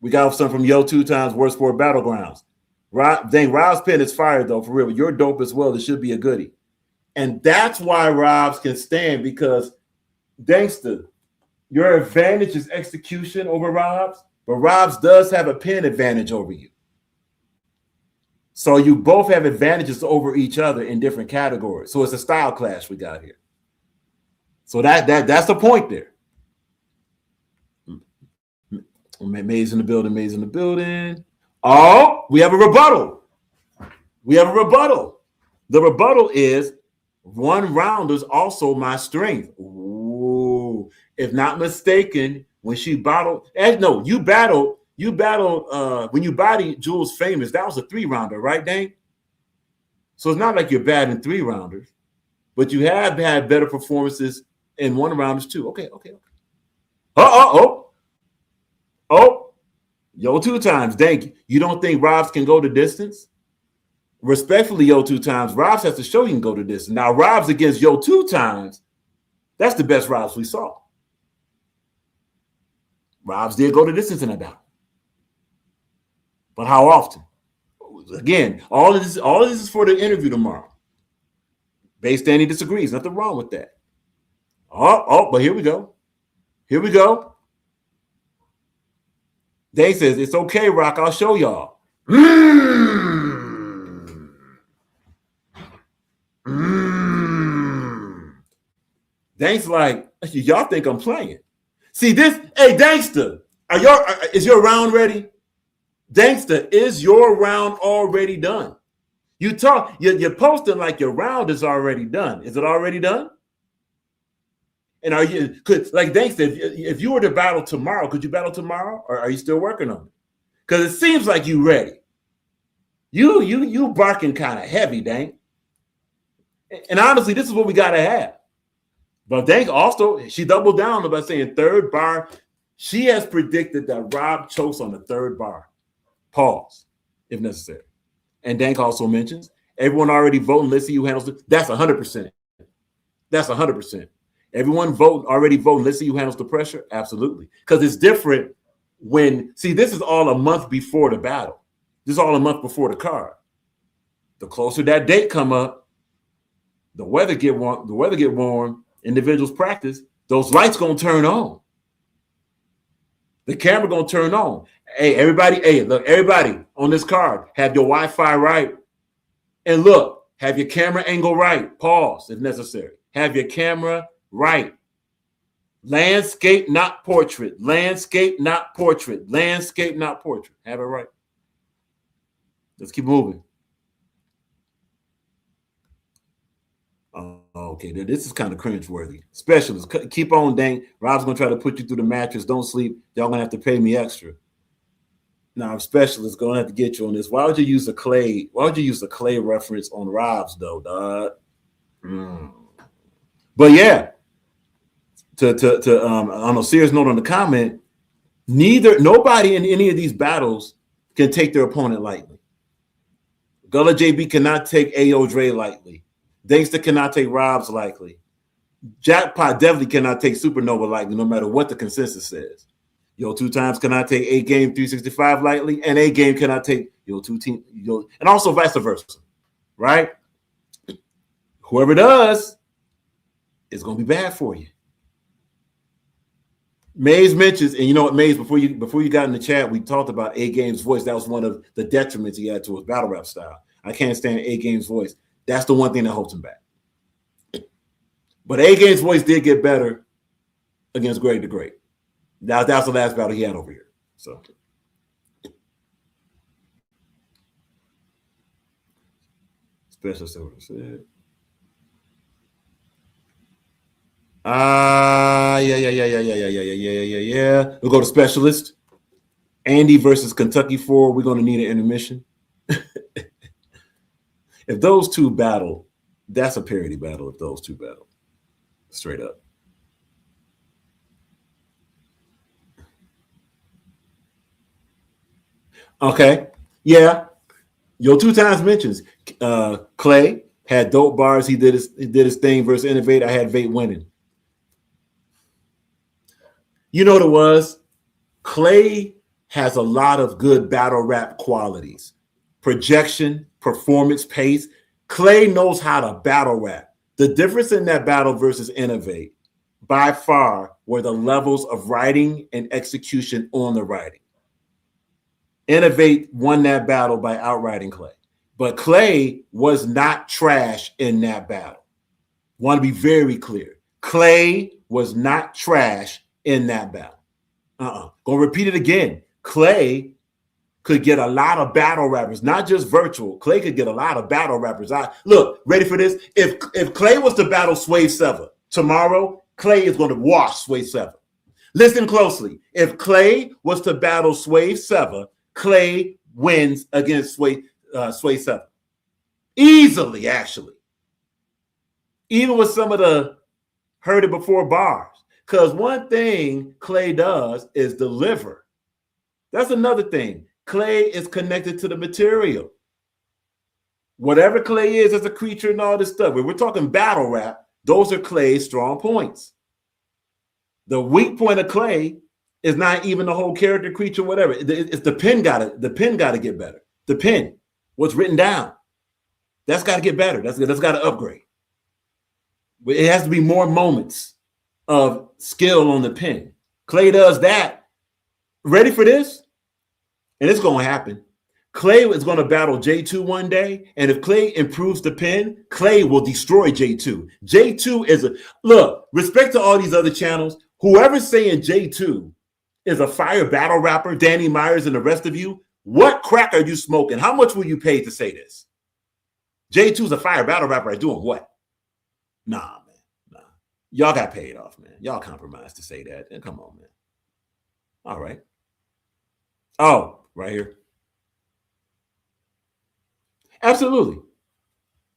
We got something from YO2X Worst Sport Battlegrounds. Rob's pen is fired, though, for real. You're dope as well. It should be a goodie. And that's why Robs can stand, because Dankster, your advantage is execution over Robs, but Robs does have a pen advantage over you. So you both have advantages over each other in different categories. So it's a style clash we got here. So that's the point there. Maze in the building, Maze in the building. Oh, we have a rebuttal. The rebuttal is one rounder's also my strength. Ooh, if not mistaken, when she battled, you battled when you bodied Jules Famous, that was a 3-rounder, right, Dane? So it's not like you're bad in 3-rounders, but you have had better performances in 1-rounders too. Okay. Oh, YO2X, Dane, you don't think Robs can go the distance? Respectfully, YO2X, Robs has to show he can go the distance. Now, Robs against YO2X, that's the best Robs we saw. Robs did go the distance in that battle. But how often? Again, all of this is for the interview tomorrow. Base Danny disagrees. Nothing wrong with that. But here we go. Day says, it's okay, Rock. I'll show y'all. Dank's like, y'all think I'm playing. See this? Hey, Dankster, is your round ready? Dankster, is your round already done? You're posting like your round is already done. Is it already done? And Dankster, if you were to battle tomorrow, could you battle tomorrow, or are you still working on it? Because it seems like you ready. You barking kind of heavy, Dank. And honestly, this is what we gotta have. But Dank also, she doubled down by saying 3rd bar. She has predicted that Rob chokes on the 3rd bar. Pause, if necessary. And Dank also mentions everyone already voting. Let's see who handles it. That's 100%. That's 100%. Everyone already voting. Let's see who handles the pressure. Absolutely, because it's different this is all a month before the battle. This is all a month before the card. The closer that date come up, the weather get warm. Individuals practice. Those lights gonna turn on. The camera gonna turn on. Hey, everybody. Hey, look, everybody on this card, have your Wi-Fi right. And look, have your camera angle right. Pause if necessary. Have your camera right. Landscape, not portrait. Landscape, not portrait. Landscape, not portrait. Have it right. Let's keep moving. Okay, this is kind of cringeworthy. Specialists, keep on, Dang. Rob's gonna try to put you through the mattress. Don't sleep. Y'all gonna have to pay me extra. Now, specialists gonna have to get you on this. Why would you use the clay? Why would you use the clay reference on Rob's though, dog? But yeah, on a serious note on the comment, nobody in any of these battles can take their opponent lightly. Gullah JB cannot take AO Dre lightly. Dankster cannot take Robs lightly. Jackpot definitely cannot take Supernova lightly, no matter what the consensus says. YO2X cannot take A Game 365 lightly, and A Game cannot take YO2X, and also vice versa, right? Whoever does, it's gonna be bad for you. Maze mentions, and you know what, Maze, before you got in the chat, we talked about A Game's voice. That was one of the detriments he had to his battle rap style. I can't stand A Game's voice. That's the one thing that holds him back. But A Game's voice did get better against Greg the Great. That's the last battle he had over here. So Specialist over said. Yeah. We'll go to specialist. Andy versus Kentucky 4. We're going to need an intermission. If those two battle, that's a parity battle. If those two battle, straight up. Okay. Yeah. Yo, 2 times mentions Clay had dope bars. He did his thing versus Innovate. I had Vate winning. You know what it was? Clay has a lot of good battle rap qualities. Projection, performance, pace. Clay knows how to battle rap. The difference in that battle versus Innovate by far were the levels of writing and execution on the writing. Innovate won that battle by outwriting Clay. But Clay was not trash in that battle. Want to be very clear. Clay was not trash in that battle. Gonna repeat it again. Clay could get a lot of battle rappers, not just virtual. Clay could get a lot of battle rappers. Look, ready for this? If Clay was to battle Sway Sever tomorrow, Clay is going to wash Sway Sever. Listen closely. If Clay was to battle Sway Sever, Clay wins against Sway Sever. Easily, actually. Even with some of the heard it before bars. Because one thing Clay does is deliver. That's another thing. Clay is connected to the material. Whatever Clay is as a creature and all this stuff, when we're talking battle rap, those are Clay's strong points. The weak point of Clay is not even the whole character, creature, whatever. It's the pen got to get better. The pen, what's written down, that's got to get better. That's got to upgrade. It has to be more moments of skill on the pen. Clay does that. Ready for this? And it's going to happen. Clay is going to battle J2 one day, and if Clay improves the pen, Clay will destroy J2. J2 is look, respect to all these other channels. Whoever's saying J2 is a fire battle rapper, Danny Myers and the rest of you, what crack are you smoking? How much will you pay to say this? J2's a fire battle rapper doing what? Nah, man. Nah. Y'all got paid off, man. Y'all compromised to say that. And come on, man. All right. Oh, right here. Absolutely.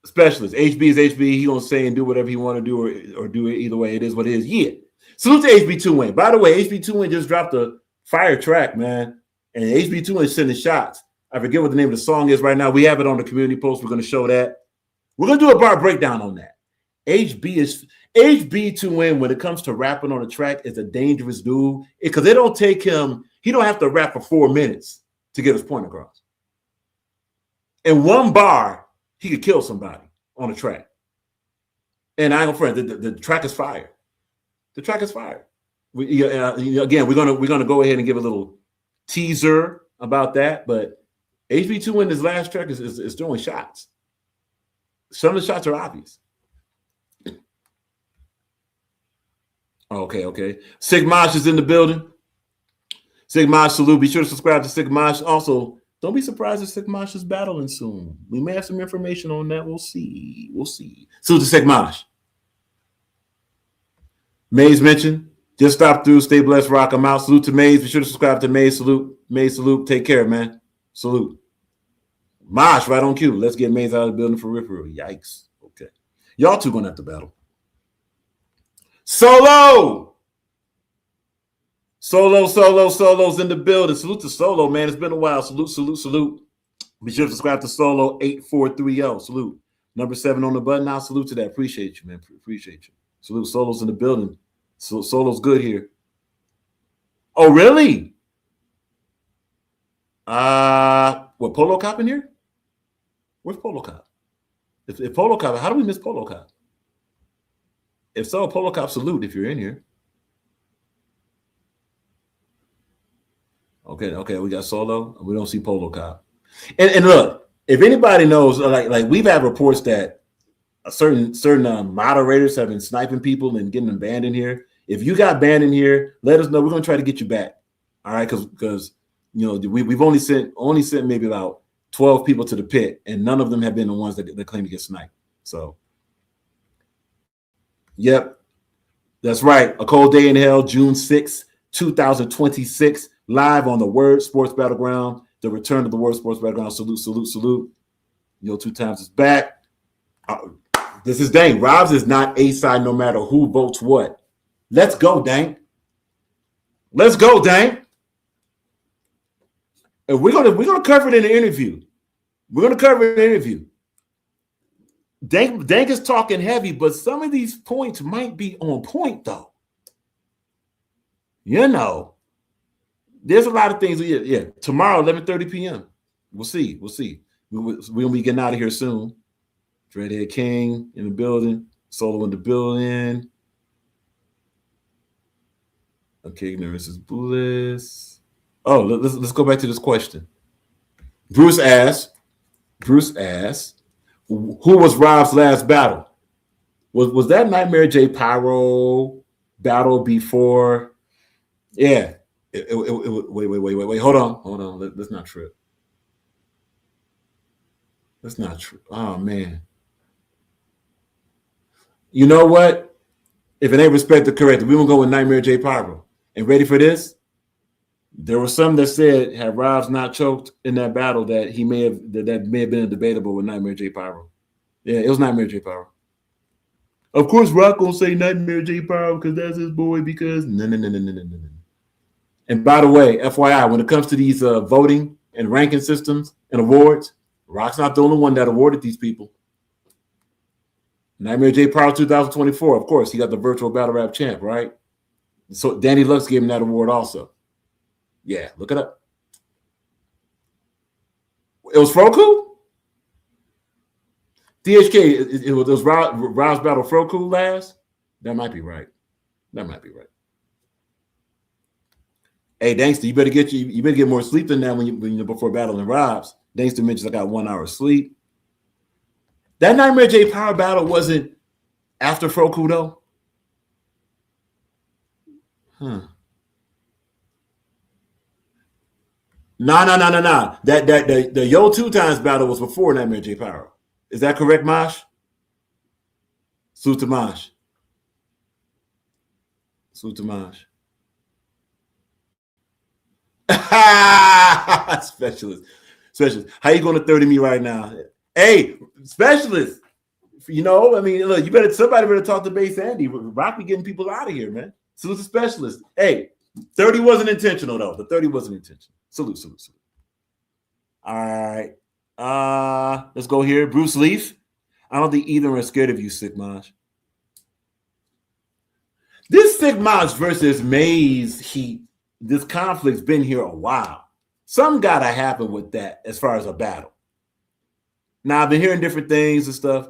Specialist. HB is HB. He gonna say and do whatever he want to do or do it either way. It is what it is. Yeah. Salute to HB2Win. By the way, HB2Win just dropped a fire track, man. And HB2Win is sending shots. I forget what the name of the song is right now. We have it on the community post. We're going to show that. We're going to do a bar breakdown on that. HB2Win, when it comes to rapping on a track, is a dangerous dude because it don't take him. He don't have to rap for 4 minutes to get his point across. In one bar, he could kill somebody on a track. And I ain't gonna front, the track is fire. The track is fire. Again, we're gonna go ahead and give a little teaser about that. But HB2 in his last track is throwing shots. Some of the shots are obvious. Okay. Sigmash is in the building. Sigmash, salute. Be sure to subscribe to Sigmash. Also, don't be surprised if Sigmash is battling soon. We may have some information on that. We'll see. Salute to Sigmash. Maze mentioned. Just stop through. Stay blessed. Rock. I'm out. Salute to Maze. Be sure to subscribe to Maze. Salute. Take care, man. Salute. Mosh, right on cue. Let's get Maze out of the building for real. Yikes. Okay. Y'all two gonna have to battle. Solo's in the building. Salute to Solo, man. It's been a while. Salute. Be sure to subscribe to Solo 8430. Salute. Number 7 on the button. Now salute to that. Appreciate you, man. Appreciate you. Salute. Solo's in the building. Solo's good here. Oh, really? What, Polo Cop in here? Where's Polo Cop? If Polo Cop, how do we miss Polo Cop? If so, Polo Cop, salute if you're in here. Okay, we got Solo. We don't see Polo Cop. And look, if anybody knows, like we've had reports that certain moderators have been sniping people and getting them banned in here. If you got banned in here, let us know. We're gonna try to get you back. All right, because we've only sent maybe about 12 people to the pit, and none of them have been the ones that claim to get sniped. So, yep, that's right. A Cold Day in Hell, June 6th, 2026, live on the Word Sports Battleground. The return of the Word Sports Battleground. Salute, salute, salute. YO2X is back. This is Dang. Robs is not a side no matter who votes what. Let's go, Dang. Let's go, Dang. And we're gonna cover it in the interview. We're gonna cover it in the interview. Dank is talking heavy, but some of these points might be on point, though. You know, there's a lot of things. Yeah. Tomorrow, 11:30 p.m. We'll see. We're gonna be getting out of here soon. Dreadhead King in the building. Solo in the building. Okay, ignorance is bliss. Oh, let's go back to this question. Bruce asked, who was Rob's last battle? Was that Nightmare J Pyro battle before? Yeah. Wait. Hold on. Let's not trip. That's not true. Oh, man. You know what? If it ain't respected correctly, we won't go with Nightmare J Pyro. And ready for this? There was some that said, had Robs not choked in that battle, that he may have been debatable with Nightmare J Pyro. Yeah, it was Nightmare J Pyro. Of course, Rock gonna say Nightmare J Pyro because that's his boy. Because no. And by the way, FYI, when it comes to these voting and ranking systems and awards, Rock's not the only one that awarded these people. Nightmare J Pyro 2024, of course, he got the virtual battle rap champ, right? So Danny Lux gave him that award also. Yeah, look it up. It was Froku? DHK, it was Rob's battle Froku last? That might be right. Hey, Dankster, you better get more sleep than that when you're before battling Rob's. Dankster mentions I got 1 hour of sleep. That Nightmare J Power battle wasn't after Froku though. No. That the YO2X battle was before Nightmare J Power. Is that correct, Mosh? Sutamash. Specialist. How you going to 30 me right now? Hey, specialist. You know, I mean, look, somebody better talk to Bass Andy. Rock be getting people out of here, man. Salute the specialist. Hey, 30 wasn't intentional, though. The 30 wasn't intentional. Salute. All right. Let's go here. Bruce Leaf. I don't think either are scared of you, Sick Maj. This Sick Maj versus Maze Heat, this conflict's been here a while. Something got to happen with that as far as a battle. Now, I've been hearing different things and stuff.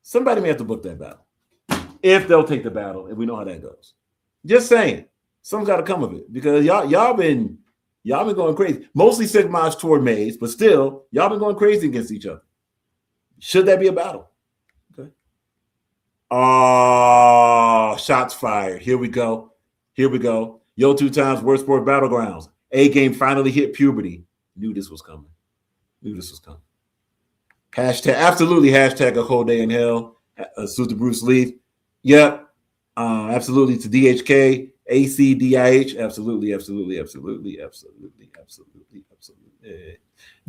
Somebody may have to book that battle. If they'll take the battle, and we know how that goes. Just saying. Something's got to come of it. Because y'all been going crazy. Mostly Sick Maj toward Maze, but still, y'all been going crazy against each other. Should that be a battle? Okay. Oh, shots fired. Here we go. YO2X Worst Sport Battlegrounds. A-game finally hit puberty. Knew this was coming. Absolutely hashtag a cold day in hell. Salute to Bruce Leaf. Yep. Absolutely to DHK. ACDIH. Absolutely.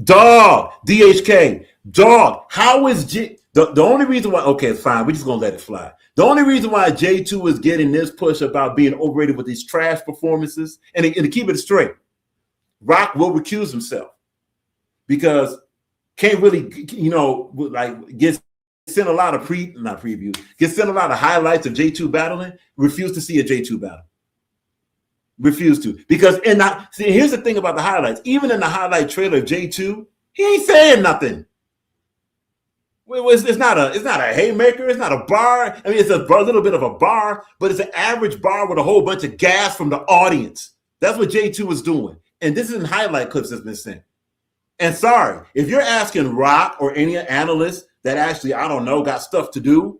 Dog. DHK. Dog. How is the only reason why? Okay, it's fine. We're just gonna let it fly. The only reason why J2 is getting this push about being overrated with these trash performances, and to keep it straight, Rock will recuse himself because can't really, get sent a lot of get sent a lot of highlights of J2 battling. Refuse to see a J2 battle. Refuse to, because here's the thing about the highlights. Even in the highlight trailer of J2, he ain't saying nothing. It's not a haymaker. It's not a bar. I mean, it's a little bit of a bar, but it's an average bar with a whole bunch of gas from the audience. That's what J2 was doing. And this isn't highlight clips that's been sent. And sorry, if you're asking Rock or any analyst that actually, I don't know, got stuff to do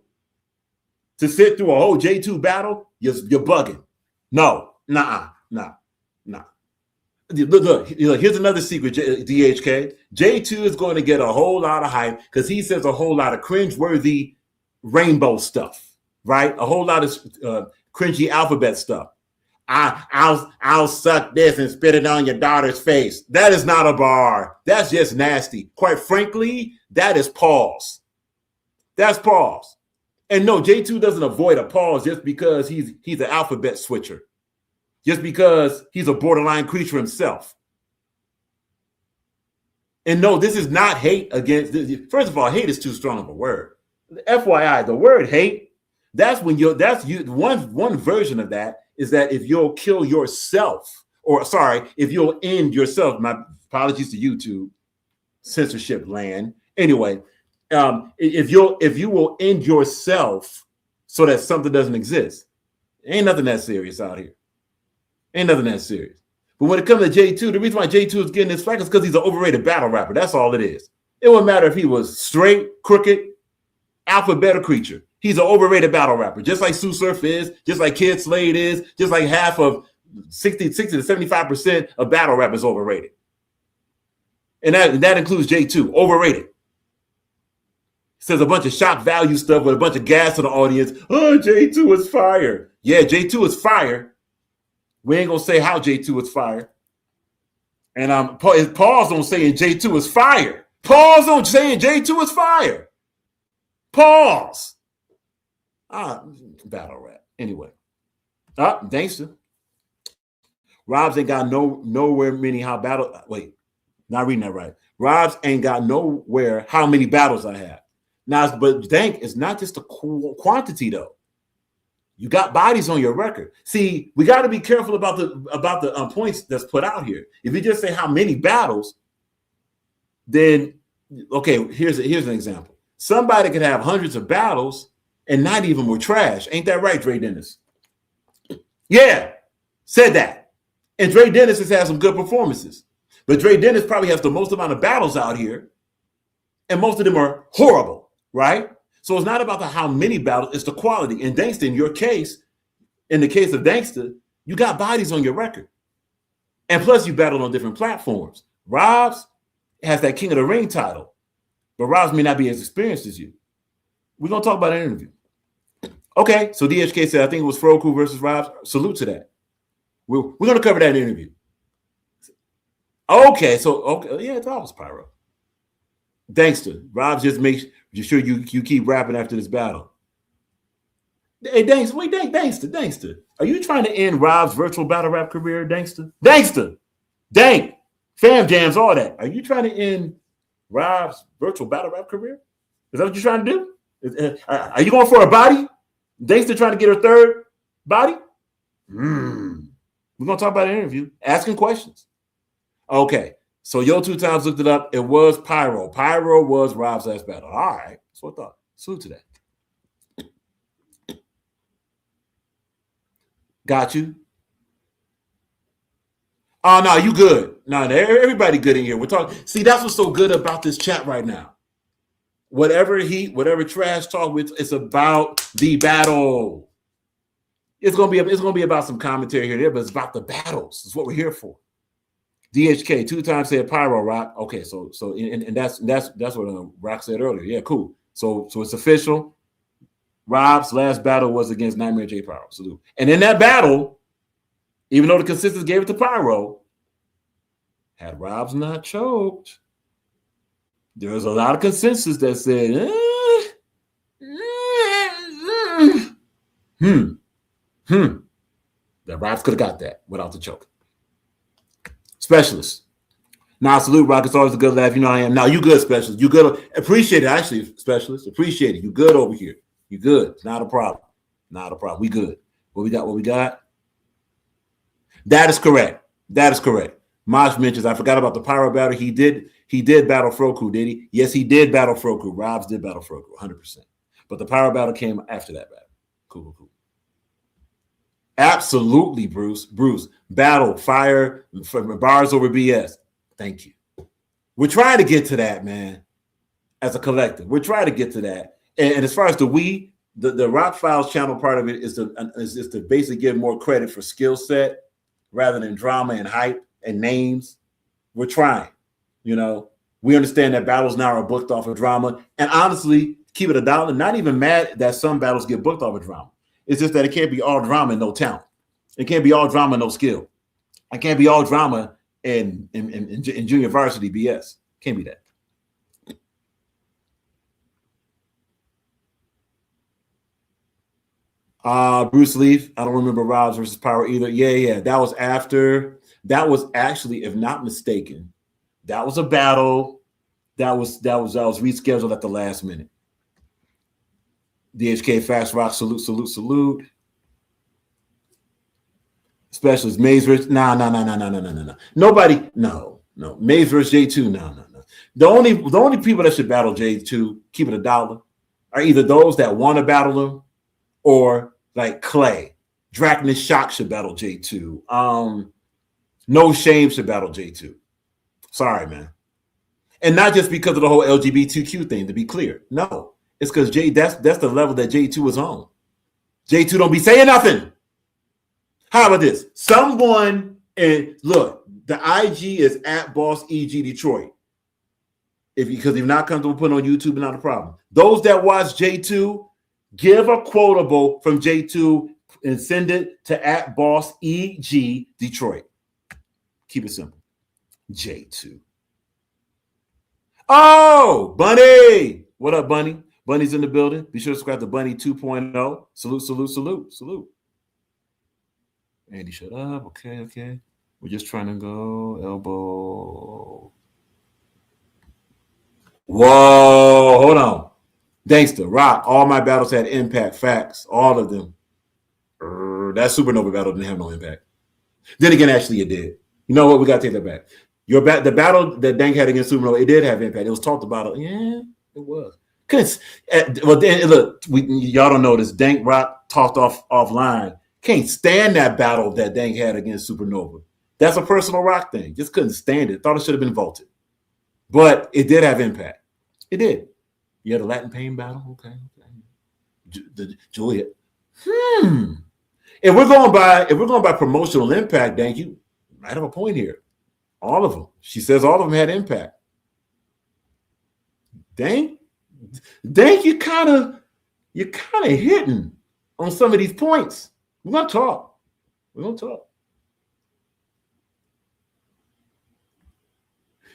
to sit through a whole J2 battle, you're bugging. No. Look, here's another secret, DHK. J2 is going to get a whole lot of hype because he says a whole lot of cringeworthy rainbow stuff, right? A whole lot of cringy alphabet stuff. I'll suck this and spit it on your daughter's face. That is not a bar. That's just nasty. Quite frankly, that is pause. That's pause. And no, J2 doesn't avoid a pause just because he's an alphabet switcher. Just because he's a borderline creature himself. And no, this is not hate against. First of all, hate is too strong of a word. FYI, the word hate, one version of that is that if you'll kill yourself, if you'll end yourself. My apologies to YouTube, censorship land. Anyway, if you will end yourself so that something doesn't exist, ain't nothing that serious out here. Ain't nothing that serious. But when it comes to J2, the reason why J2 is getting this flack is because he's an overrated battle rapper. That's all it is. It wouldn't matter if he was straight, crooked, alphabet, or creature. He's an overrated battle rapper, just like Sue Surf is, just like Kid Slade is, just like half of 60 to 75% of battle rap is overrated. And that includes J2, overrated. Says a bunch of shock value stuff with a bunch of gas to the audience. Oh, J2 is fire. Yeah, J2 is fire. We ain't gonna say how J2 is fire. And pause on saying J2 is fire. Pause on saying J2 is fire. Pause. Battle rap. Anyway. Gangster. Robs ain't got nowhere many how battle. Wait, not reading that right. Robs ain't got nowhere how many battles I have. Now, but Dank is not just a quantity though. You got bodies on your record. See, we got to be careful about the points that's put out here. If you just say how many battles, then okay. Here's an example. Somebody could have hundreds of battles and not even were trash. Ain't that right, Dre Dennis? Yeah, said that. And Dre Dennis has had some good performances, but Dre Dennis probably has the most amount of battles out here, and most of them are horrible, right? So it's not about how many battles, it's the quality. And Dankster, in your case, in the case of Dankster, you got bodies on your record. And plus you battled on different platforms. Robs has that King of the Ring title, but Robs may not be as experienced as you. We're going to talk about an interview. Okay, so DHK said, I think it was Froku versus Robs. Salute to that. We're going to cover that interview. Okay, yeah, that was Pyro. Dankster, Robs just makes sure you keep rapping after this battle. Hey, Dankster. Are you trying to end Rob's virtual battle rap career, Dankster? Dank, fam jams, all that. Are you trying to end Rob's virtual battle rap career? Is that what you're trying to do? Are you going for a body? Dankster trying to get her third body? We're going to talk about an interview, asking questions. Okay. So YO2X looked it up. It was Pyro. Pyro was Rob's last battle. All right. That's what I thought. Salute to that. Got you. Oh, no, you good. No, everybody good in here. We're talking. See, that's what's so good about this chat right now. Whatever whatever trash talk, it's about the battle. It's gonna be about some commentary here and there, but it's about the battles. It's what we're here for. DHK 2 times said Pyro Rock. Okay, so and that's what Rock said earlier. Yeah, cool. So it's official. Rob's last battle was against Nightmare J Pyro. Salute. And in that battle, even though the consensus gave it to Pyro, had Rob's not choked, there was a lot of consensus that said, that Rob's could have got that without the choke. Specialist. Now, salute, Rock. It's always a good laugh. You know I am. Now, you good, Specialist. You good. Appreciate it, actually, Specialist. Appreciate it. You good over here. You good. Not a problem. Not a problem. We good. What we got? That is correct. Mosh mentions, I forgot about the Pyro battle. He did battle Froku, did he? Yes, he did battle Froku. Robs did battle Froku, 100%. But the Pyro battle came after that battle. Cool. Absolutely, Bruce. Battle, fire, bars over BS. Thank you. We're trying to get to that, man. As a collective, we're trying to get to that. And as far as the Rock Files channel part of it is to basically give more credit for skill set rather than drama and hype. and names. We're trying. You know, we understand that battles now are booked off of drama. And honestly, keep it $1. Not even mad that some battles get booked off of drama. It's just that it can't be all drama and no talent. It can't be all drama and no skill. It can't be all drama and junior varsity BS. Can't be that. Bruce Leaf. I don't remember Rods versus Power either. Yeah. That was after. That was actually, if not mistaken, that was a battle. That was rescheduled at the last minute. DHK Fast Rock. Salute. Specialist Maze versus no. Nobody. No. Maze versus J2. No. The only people that should battle J2, keep it $1, are either those that want to battle him or like Clay. Draconic Shock should battle J2. No Shame should battle J2. Sorry, man. And not just because of the whole LGBTQ thing, to be clear. No. It's because that's the level that J2 is on. J2 don't be saying nothing. How about this? Someone, and look, the IG is at Boss EG Detroit. Because if you're not comfortable putting on YouTube, not a problem. Those that watch J2, give a quotable from J2 and send it to at Boss EG Detroit. Keep it simple. J2. Oh, Bunny. What up, Bunny? Bunny's in the building. Be sure to subscribe to Bunny 2.0. Salute. Andy, shut up. Okay. We're just trying to go elbow. Whoa, hold on. Gangsta, Rock. All my battles had impact. Facts. All of them. That Supernova battle didn't have no impact. Then again, actually, it did. You know what? We got to take that back. The battle that Dank had against Supernova, it did have impact. It was talked about. Yeah, it was. Well, then look, y'all don't know this. Dank Rock talked offline. Can't stand that battle that Dank had against Supernova. That's a personal Rock thing. Just couldn't stand it. Thought it should have been vaulted. But it did have impact. It did. You had a Latin Pain battle? Okay. Juliet. If we're going by promotional impact, Dank, you might have a point here. All of them. She says all of them had impact. Dank, you're kind of hitting on some of these points. We're gonna talk.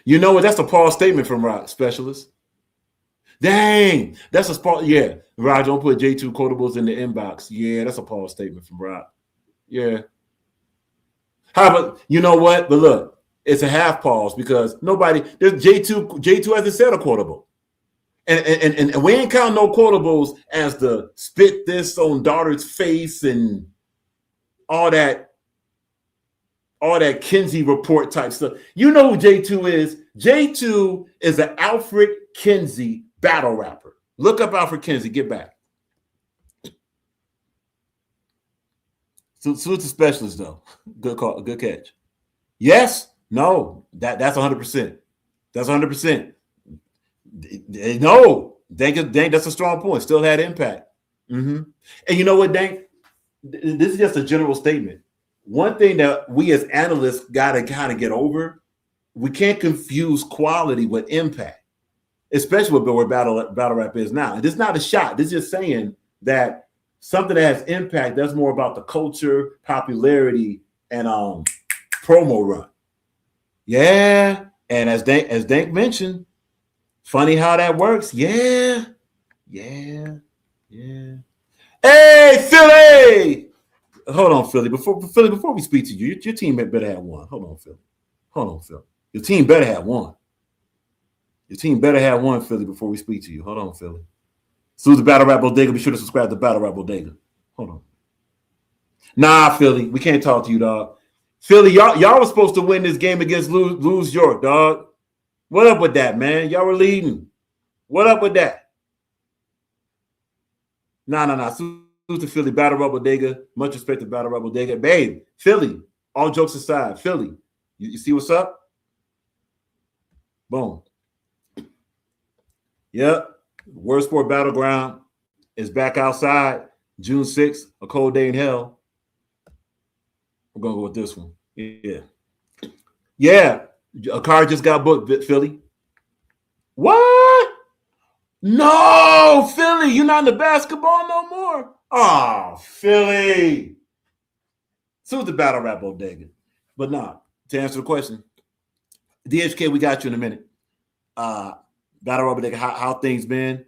You know what? That's a Paul statement from Rock Specialist. Dang, that's a Paul. Yeah, Rod, don't put J2 quotables in the inbox. Yeah, that's a Paul statement from Rock. Yeah. How about, you know what? But look, it's a half pause because there's J2 hasn't said a quotable. And we ain't counting no quotables as the spit this on daughter's face and all that Kinsey report type stuff. You know who J2 is? J2 is an Alfred Kinsey battle rapper. Look up Alfred Kinsey. Get back. Salute to Specialist, though. Good call. Good catch. Yes? No. That's 100%. That's 100%. No. Dank, that's a strong point. Still had impact. And you know what, Dank? This is just a general statement. One thing that we as analysts got to kind of get over, we can't confuse quality with impact, especially with where battle rap is now. And this is not a shot. This is just saying that something that has impact, that's more about the culture, popularity, and promo run. Yeah. And as Dank mentioned, funny how that works. Yeah. Hey, Philly! Hold on, Philly. Before we speak to you, your team better have one. Hold on, Phil. Your team better have one. Philly, before we speak to you. Hold on, Philly. Salute the Battle Rap Bodega. Be sure to subscribe to Battle Rap Bodega. Hold on. Nah, Philly. We can't talk to you, dog. Philly, y'all were supposed to win this game against Lose York, dog. What up with that, man? Y'all were leading. What up with that? Nah. Salute to Philly, Battle Rap Bodega. Much respect to Battle Rap Bodega. Babe, Philly, all jokes aside, Philly, you see what's up? Boom. Yep. Word Sport Battleground is back outside. June 6th, a cold day in hell. We're going to go with this one. Yeah. Yeah, a card just got booked, Philly. What? No, Philly, you're not in the basketball no more. Oh, Philly. So the battle rap bodega. But nah, to answer the question, DHK, we got you in a minute. Battle rap bodega, how things been?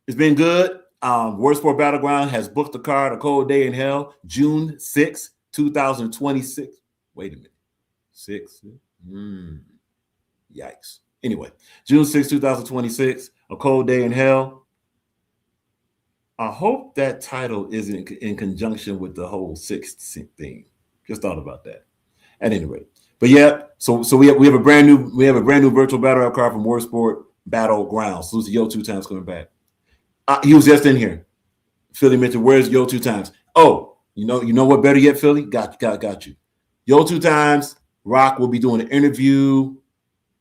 It's been good. World Sport Battleground has booked the card A Cold Day in Hell, June 6, 2026. Wait a minute. 6? Yikes. Anyway, June 6, 2026, A Cold Day in Hell. I hope that title isn't in conjunction with the whole sixth thing. Just thought about that. At any rate, but yeah, so we have a brand new virtual battle rap card from World Sport Battleground. So it's YO2X coming back. He was just in here. Philly mentioned, where's YO2X? Oh, you know what? Better yet, Philly got you. YO2X. Rock will be doing an interview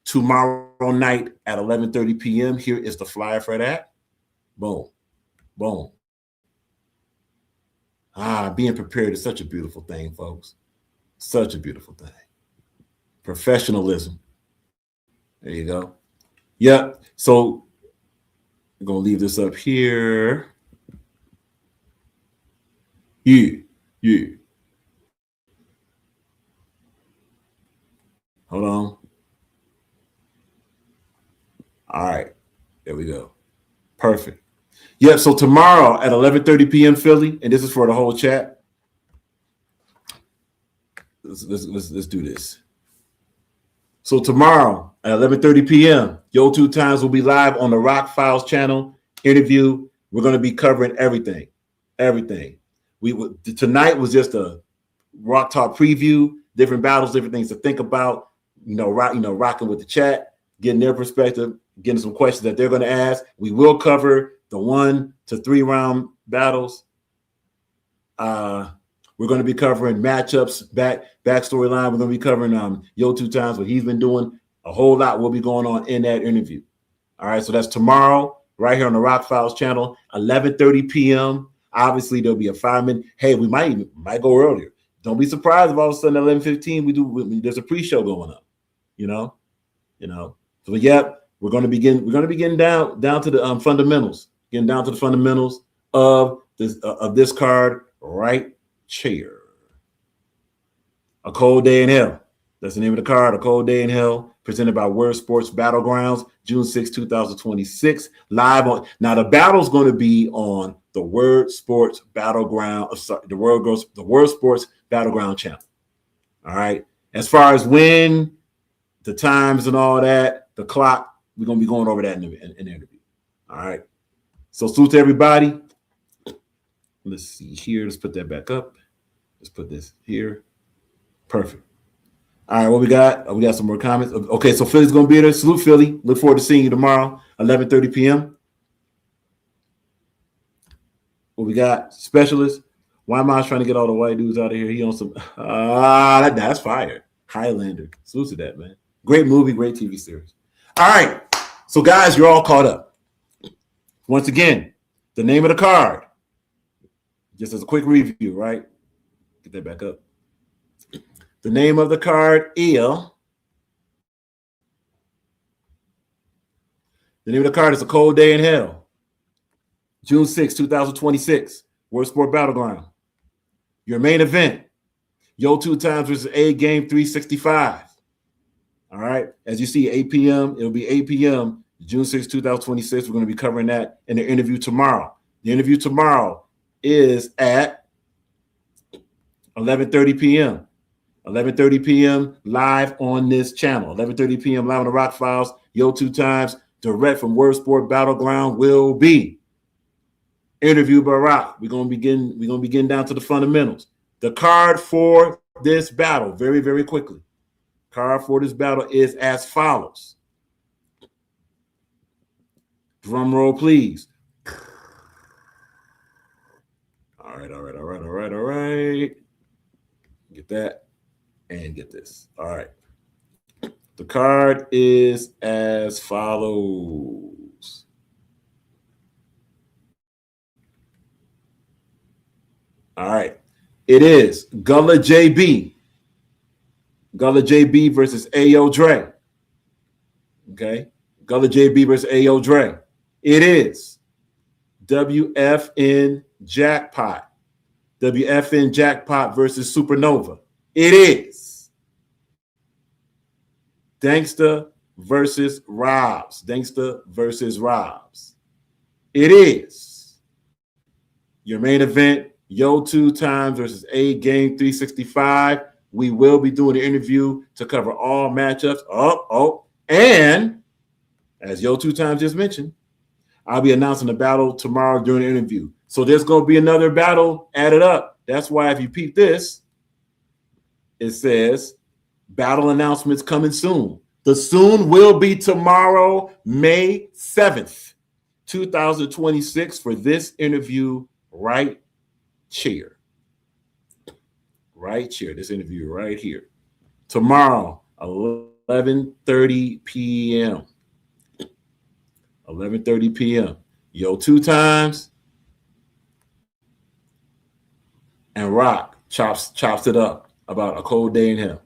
tomorrow night at 11:30 p.m. Here is the flyer for that. Boom. Boom. Being prepared is such a beautiful thing, folks. Such a beautiful thing. Professionalism. There you go. Yep. So I'm going to leave this up here. Yeah. Hold on. All right. There we go. Perfect. Yep. So tomorrow at 11:30 p.m. Philly, and this is for the whole chat. Let's do this. So tomorrow at 11:30 p.m., YO2X will be live on the Rock Files channel. Interview. We're going to be covering everything. Tonight was just a Rock Talk preview, different battles, different things to think about. Rocking with the chat, getting their perspective, getting some questions that they're going to ask. We will cover the 1 to 3 round battles. We're going to be covering matchups, backstory line. We're going to be covering YO2X, what he's been doing. A whole lot will be going on in that interview. All right, so that's tomorrow, right here on the Rock Files channel, 11:30 p.m. Obviously, there'll be a 5-minute. Hey, we might go earlier. Don't be surprised if all of a sudden at 11:15 there's a pre-show going up. So yeah, we're going to begin down to the fundamentals. Getting down to the fundamentals of this card right here. A Cold Day in Hell. That's the name of the card. A Cold Day in Hell, presented by World Sports Battlegrounds, June 6, 2026. Live on. Now the battle's going to be on the World Sports Battleground. The World Sports Battleground channel. All right. As far as when, the times and all that, the clock, we're going to be going over that in the interview. All right. So salute to everybody. Let's see here. Let's put that back up. Let's put this here. Perfect. All right, what we got? We got some more comments. Okay, so Philly's going to be there. Salute, Philly. Look forward to seeing you tomorrow, 11:30 p.m. What we got? Specialist. Why am I trying to get all the white dudes out of here? He on some. That's fire. Highlander. Salute to that, man. Great movie, great TV series. All right. So, guys, you're all caught up. Once again, the name of the card. Just as a quick review, right? Get that back up. The name of the card is. The name of the card is A Cold Day in Hell. June 6, 2026. World Sport Battleground. Your main event. YO2X versus A Game 365. All right. As you see, 8 p.m. It'll be 8 p.m. June 6, 2026. We're going to be covering that in the interview tomorrow. The interview tomorrow is at 11:30 p.m. 11:30 p.m. live on this channel. 11:30 p.m. live on the Rock Files. YO2X direct from World Sport Battleground will be interviewed by Rock. We're gonna begin down to the fundamentals. The card for this battle, very, very quickly. Card for this battle is as follows. Drum roll, please. All right. Get that and get this. All right. The card is as follows. All right. It is Gullah JB Gullah JB versus Ayo Dre. Okay. Gullah JB versus Ayo Dre. It is WFN Jackpot. WFN Jackpot versus Supernova. It is Dangsta versus Robs. Dangsta versus Robs. It is your main event, YO2X versus A Game 365. We will be doing an interview to cover all matchups. And as YO2X just mentioned, I'll be announcing the battle tomorrow during the interview. So there's going to be another battle added up. That's why if you peep this, it says battle announcements coming soon. The soon will be tomorrow, May 7th, 2026 for this interview right here. Right here. This interview right here. Tomorrow, 11:30 p.m. 11:30 p.m. YO2X and Rock chops it up about A Cold Day in Hell.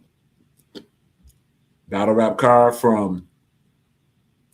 Battle rap card from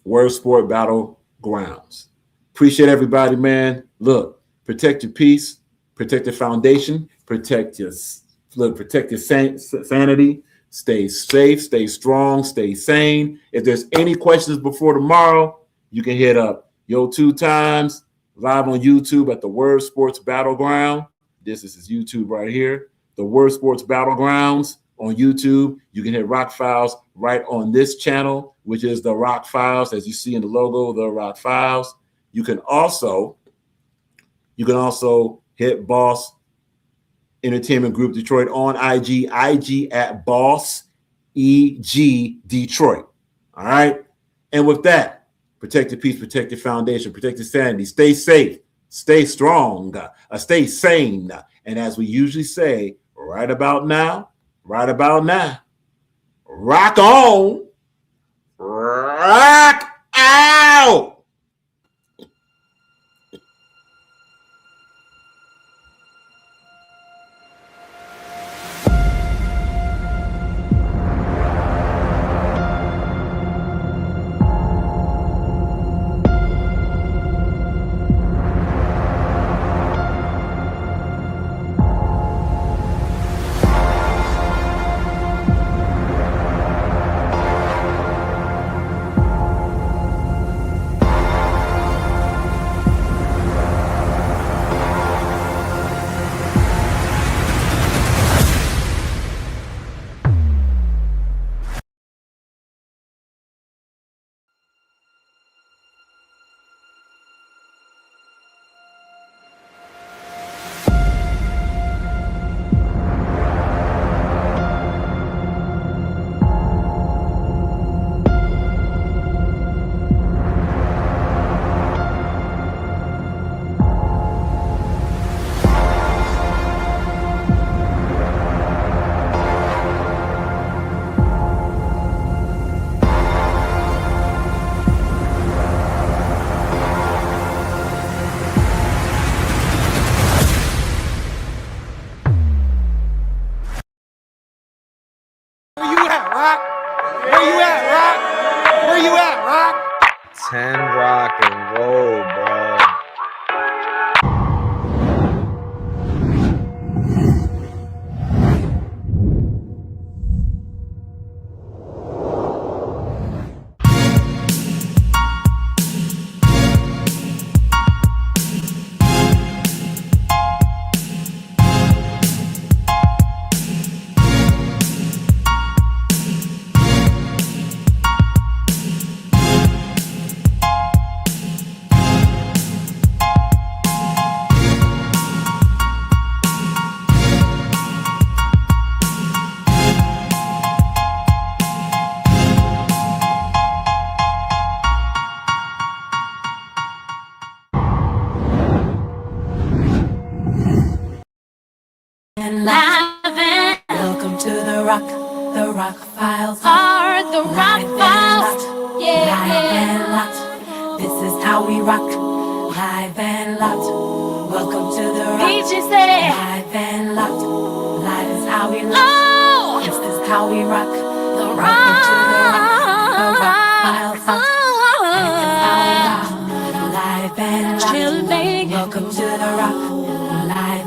Word Sport Battlegrounds. Appreciate everybody, man. Look, protect your peace, protect your foundation, protect your sanity. Stay safe, stay strong, stay sane. If there's any questions before tomorrow, you can hit up YO2X live on YouTube at the Word Sports Battleground. This is his YouTube right here. The Word Sports Battlegrounds on YouTube. You can hit Rock Files right on this channel, which is the Rock Files, as you see in the logo, the Rock Files. You can also hit Boss Entertainment Group Detroit on IG at Boss EG Detroit. All right. And with that, protect your peace, protect your foundation, protect your sanity, stay safe, stay strong, stay sane. And as we usually say, right about now, rock on, rock out. Where you at, Rock? Where you at, Rock? Where you at, Rock? 10 rock and roll, bro. Welcome to the Rock Files are the Rock Files. Yeah, live and locked. This is how we rock, live and locked. Welcome to the Rock. Live and locked. Live is how we rock. This is how we rock. The rock to the rock files. This is how we rock. Live and loud. Welcome to the rock. Live